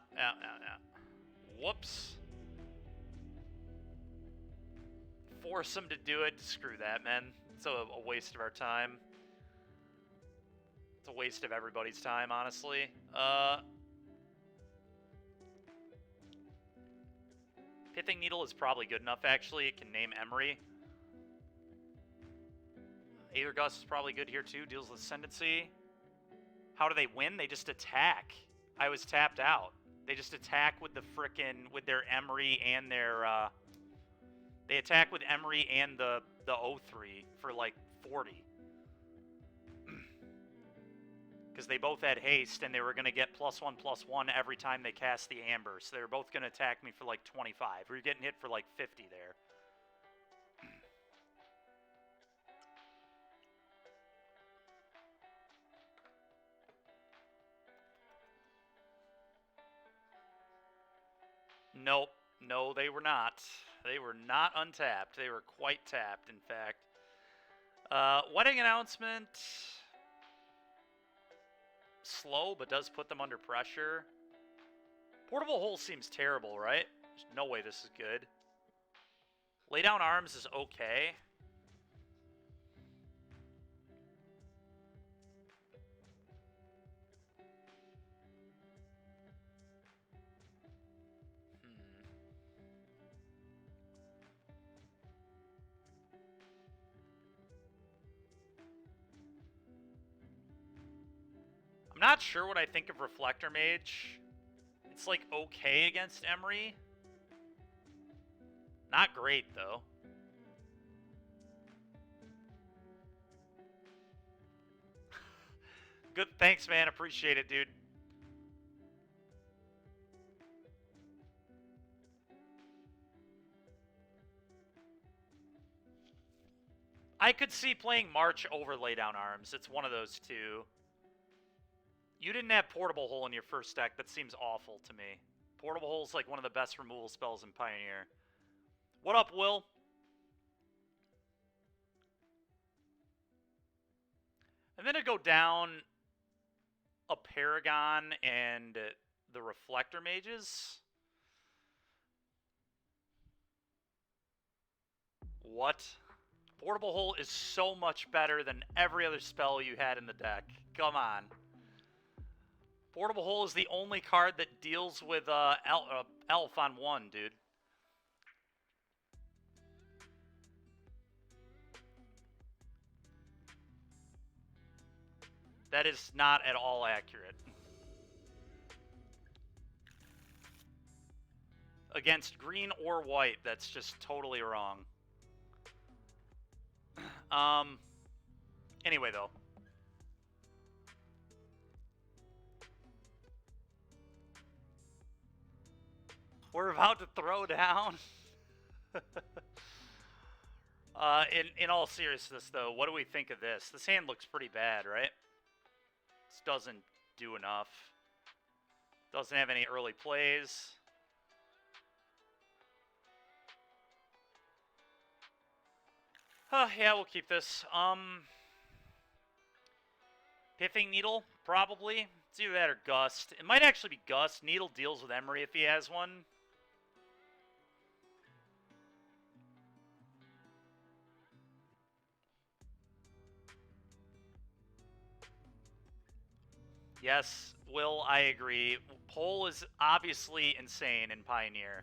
Whoops. Force them to do it. Screw that, man. It's a waste of our time. It's a waste of everybody's time, honestly. Pithing Needle is probably good enough, actually. It can name Emery. Aether Gust is probably good here, too. Deals with Ascendancy. How do they win? They just attack. I was tapped out. They just attack with the frickin' with their Emery and their, they attack with Emery and the O3 for, like, 40. Because they both had haste, and they were going to get +1/+1 every time they cast the Amber. So they were both going to attack me for, like, 25. We were getting hit for, like, 50 there. Nope. No, they were not. They were not untapped. They were quite tapped, in fact. Wedding announcement. Slow, but does put them under pressure. Portable Hole seems terrible, right? There's no way this is good. Lay Down Arms is okay. I'm not sure what I think of Reflector Mage. It's like okay against Emery. Not great though. Good, thanks man, appreciate it, dude. I could see playing March over Lay Down Arms. It's one of those two. You didn't have Portable Hole in your first deck. That seems awful to me. Portable Hole is like one of the best removal spells in Pioneer. What up, Will? I'm going to go down a Paragon and the Reflector Mages. What? Portable Hole is so much better than every other spell you had in the deck. Come on. Portable Hole is the only card that deals with Elf on 1, dude. That is not at all accurate. Against green or white, that's just totally wrong. Anyway, though. We're about to throw down. In all seriousness, though, what do we think of this? This hand looks pretty bad, right? This doesn't do enough. Doesn't have any early plays. Yeah, we'll keep this. Pithing Needle, probably. It's either that or Gust. It might actually be Gust. Needle deals with Emery if he has one. Yes, Will, I agree. Pole is obviously insane in Pioneer.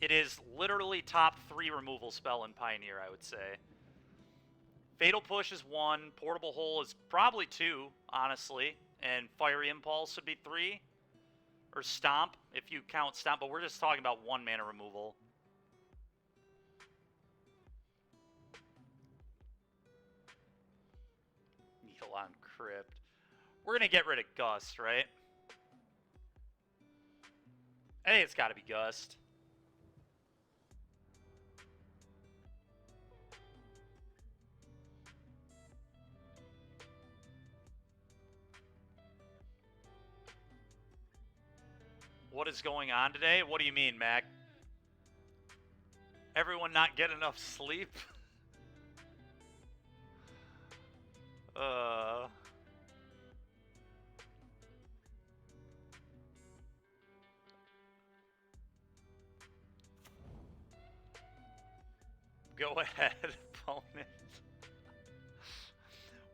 It is literally top 3 removal spell in Pioneer, I would say. Fatal Push is 1. Portable Hole is probably 2, honestly. And Fiery Impulse would be 3. Or Stomp, if you count Stomp. But we're just talking about 1 mana removal. Needle on Crypt. We're going to get rid of Gust, right? I think it's got to be Gust. What is going on today? What do you mean, Mac? Everyone not get enough sleep? Go ahead, opponent.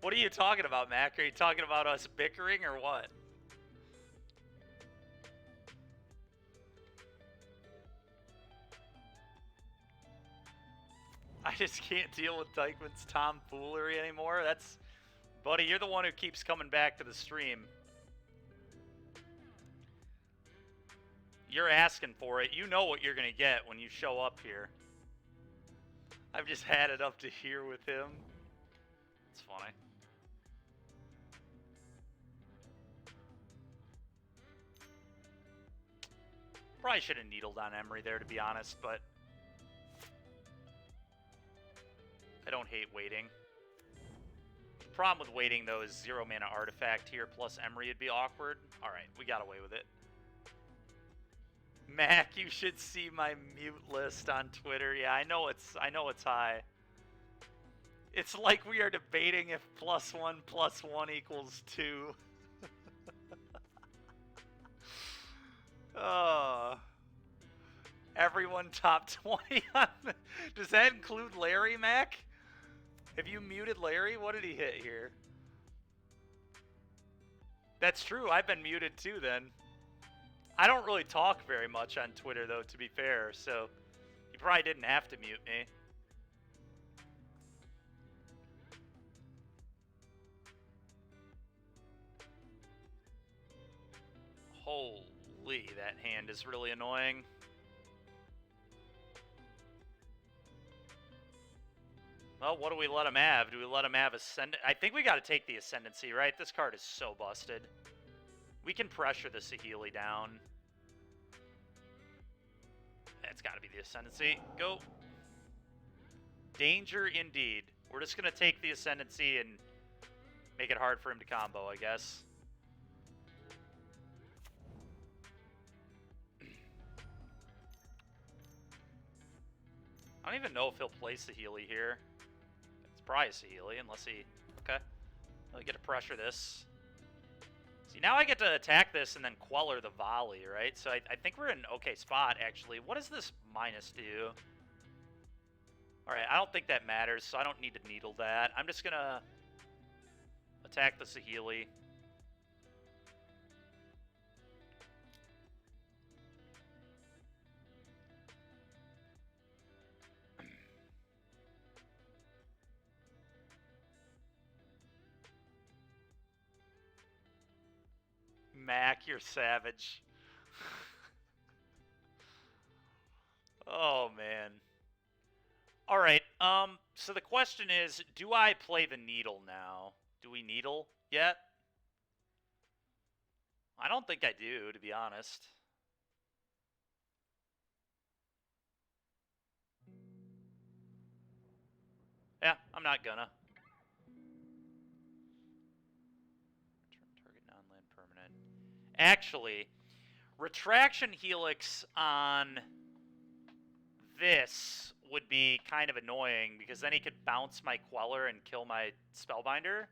What are you talking about, Mac? Are you talking about us bickering or what? I just can't deal with Dykeman's tomfoolery anymore. That's... Buddy, you're the one who keeps coming back to the stream. You're asking for it. You know what you're going to get when you show up here. I've just had it up to here with him. It's funny. Probably should have needled on Emery there, to be honest, but... I don't hate waiting. The problem with waiting, though, is 0 mana artifact here plus Emery would be awkward. Alright, we got away with it. Mac, you should see my mute list on Twitter. Yeah, I know it's high. It's like we are debating if +1 equals 2. Oh. Everyone top 20 on Does that include Larry, Mac? Have you muted Larry? What did he hit here? That's true. I've been muted too then. I don't really talk very much on Twitter though, to be fair, so you probably didn't have to mute me. Holy, that hand is really annoying. Well, what do we let him have? Do we let him have Ascendant? I think we got to take the Ascendancy, right? This card is so busted. We can pressure the Saheeli down. It's got to be the Ascendancy. Go. Danger indeed. We're just going to take the Ascendancy and make it hard for him to combo, I guess. I don't even know if he'll play Saheeli here. It's probably Saheeli, unless he... Okay. I get to pressure this. See, now I get to attack this and then queller the volley, right? So I think we're in an okay spot, actually. What does this minus do? Alright, I don't think that matters, so I don't need to needle that. I'm just gonna attack the Saheeli. Mac, you're savage. Oh, man. Alright, so the question is, do I play the needle now? Do we needle yet? I don't think I do, to be honest. Yeah, I'm not gonna. Target non-land permanent. Actually, Retraction Helix on this would be kind of annoying, because then he could bounce my Queller and kill my Spellbinder.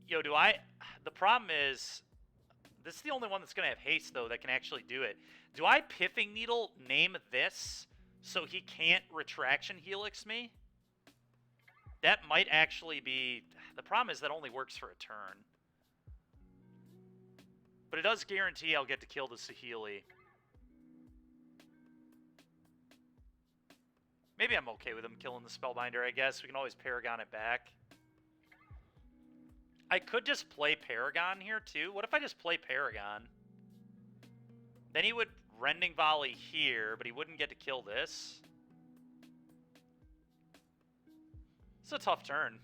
Yo, do I... The problem is, this is the only one that's going to have haste, though, that can actually do it. Do I Pithing Needle name this so he can't Retraction Helix me? That might actually be... The problem is that only works for a turn. But it does guarantee I'll get to kill the Saheeli. Maybe I'm okay with him killing the Spellbinder, I guess. We can always Paragon it back. I could just play Paragon here, too. What if I just play Paragon? Then he would Rending Volley here, but he wouldn't get to kill this. It's a tough turn.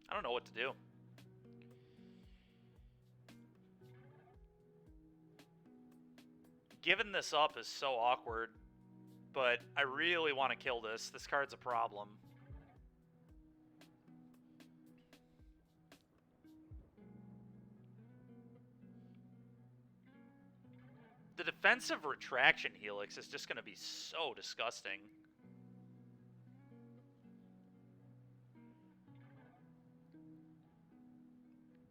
I don't know what to do. Giving this up is so awkward, but I really want to kill this. This card's a problem. The defensive Retraction Helix is just going to be so disgusting.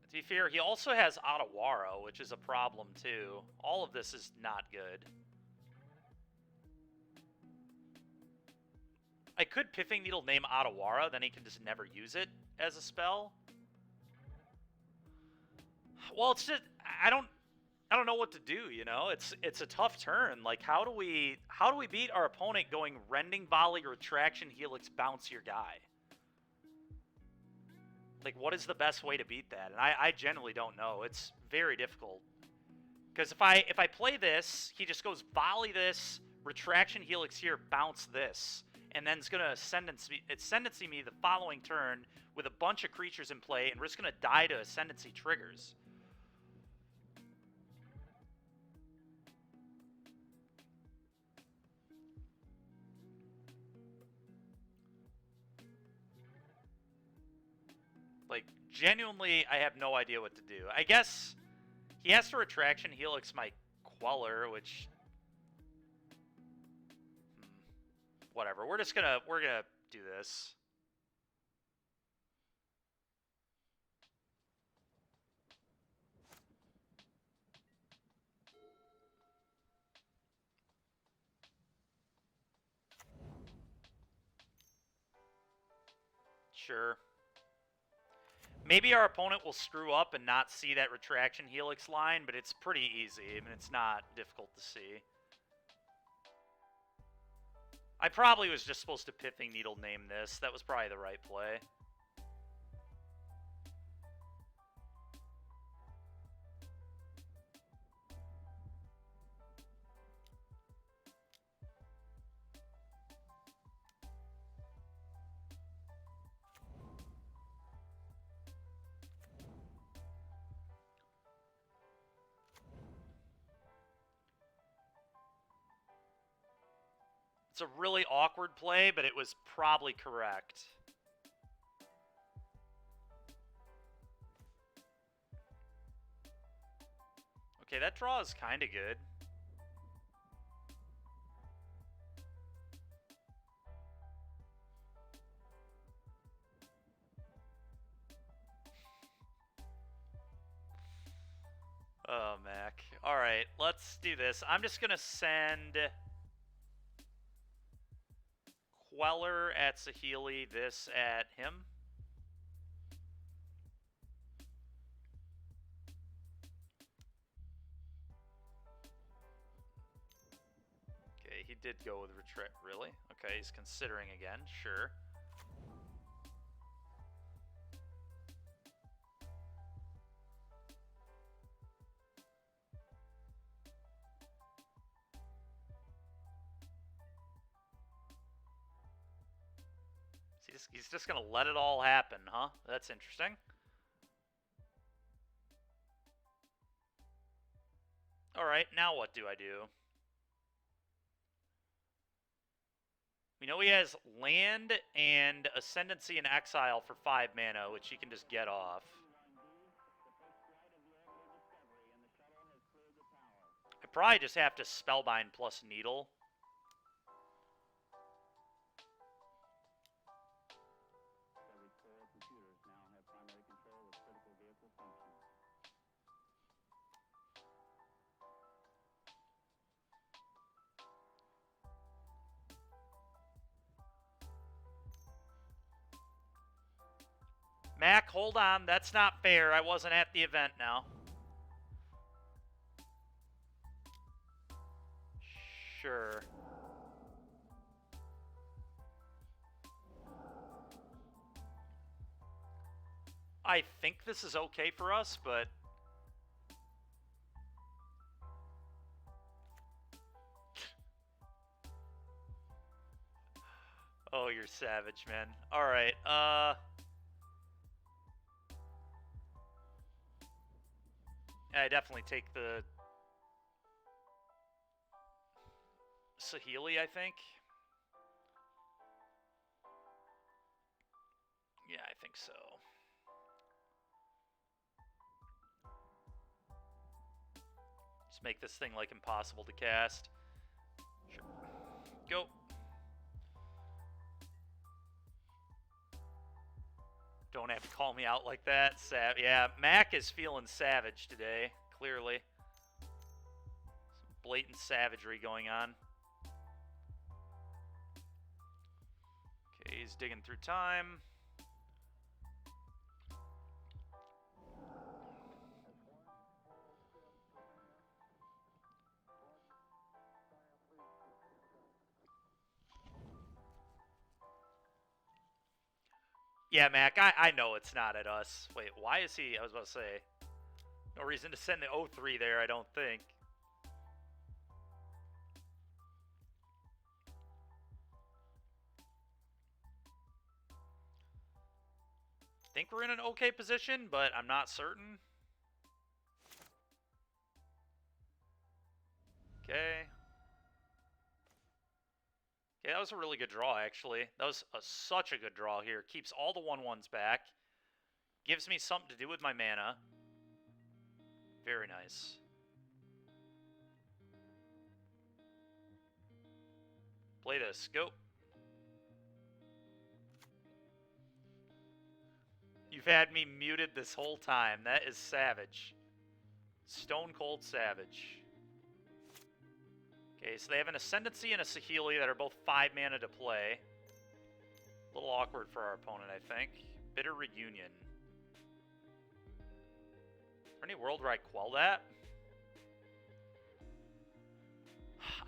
To be fair, he also has Otawara, which is a problem too. All of this is not good. I could Pithing Needle name Otawara, then he can just never use it as a spell. Well, it's just I don't know what to do, you know? It's a tough turn. Like how do we beat our opponent going Rending Volley, Retraction Helix, bounce your guy? Like what is the best way to beat that? And I genuinely don't know. It's very difficult. Because if I play this, he just goes volley this, Retraction Helix here, bounce this. And then it's going to Ascendancy me the following turn with a bunch of creatures in play, and we're just going to die to Ascendancy triggers. Like, genuinely, I have no idea what to do. I guess he has to Retraction Helix my Queller, which... whatever. We're gonna do this. Sure. Maybe our opponent will screw up and not see that Retraction Helix line, but it's pretty easy. I mean, it's not difficult to see. I probably was just supposed to Pithing Needle name this. That was probably the right play. It's a really awkward play, but it was probably correct. Okay, that draw is kind of good. Oh, Mac. Alright, let's do this. I'm just going to send Queller at Saheeli, this at him. Okay, he did go with retreat. Really? Okay, he's considering again. Sure. He's just going to let it all happen, huh? That's interesting. Alright, now what do I do? We know he has land and Ascendancy and Exile for 5 mana, which he can just get off. I probably just have to Spellbind plus Needle. Mac, hold on. That's not fair. I wasn't at the event now. Sure. I think this is okay for us, but... oh, you're savage, man. Alright, I definitely take the Saheeli, I think. Yeah, I think so. Just make this thing, like, impossible to cast. Sure. Go. Don't have to call me out like that. Yeah, Mac is feeling savage today, clearly. Some blatant savagery going on. Okay, he's digging through time. Yeah, Mac, I know it's not at us. Wait, why is he... I was about to say... No reason to send the 0-3 there, I don't think. I think we're in an okay position, but I'm not certain. Okay. Okay, that was a really good draw, actually. That was such a good draw here. Keeps all the 1/1s back. Gives me something to do with my mana. Very nice. Play this. Go. You've had me muted this whole time. That is savage. Stone cold savage. Okay, so they have an Ascendancy and a Saheeli that are both 5 mana to play. A little awkward for our opponent, I think. Bitter Reunion. Is there any world where I quell that?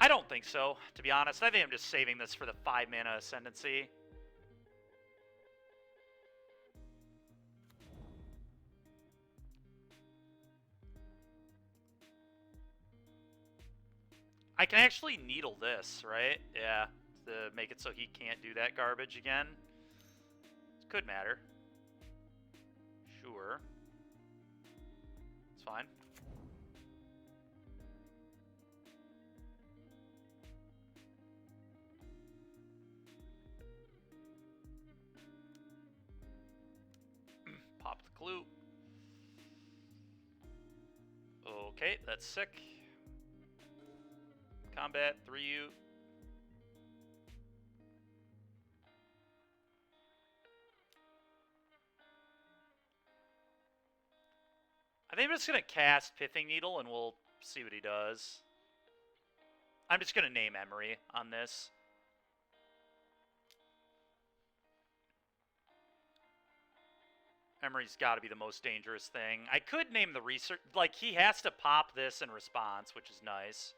I don't think so, to be honest. I think I'm just saving this for the 5 mana Ascendancy. I can actually needle this, right? Yeah, to make it so he can't do that garbage again. It could matter. Sure. It's fine. Pop the clue. Okay, that's sick. Combat, 3U. I think I'm just going to cast Pithing Needle and we'll see what he does. I'm just going to name Emery on this. Emery's got to be the most dangerous thing. I could name the research... Like, he has to pop this in response, which is nice.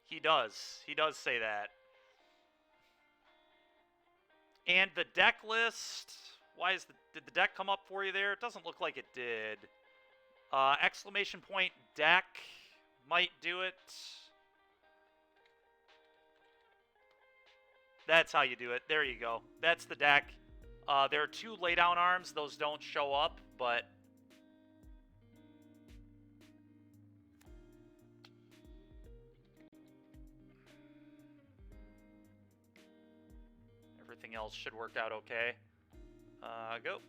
He does. He does say that. And the deck list... Why is did the deck come up for you there? It doesn't look like it did. Exclamation point deck might do it. That's how you do it. There you go. That's the deck. There are 2 laydown arms. Those don't show up, but... Everything else should work out okay. Go.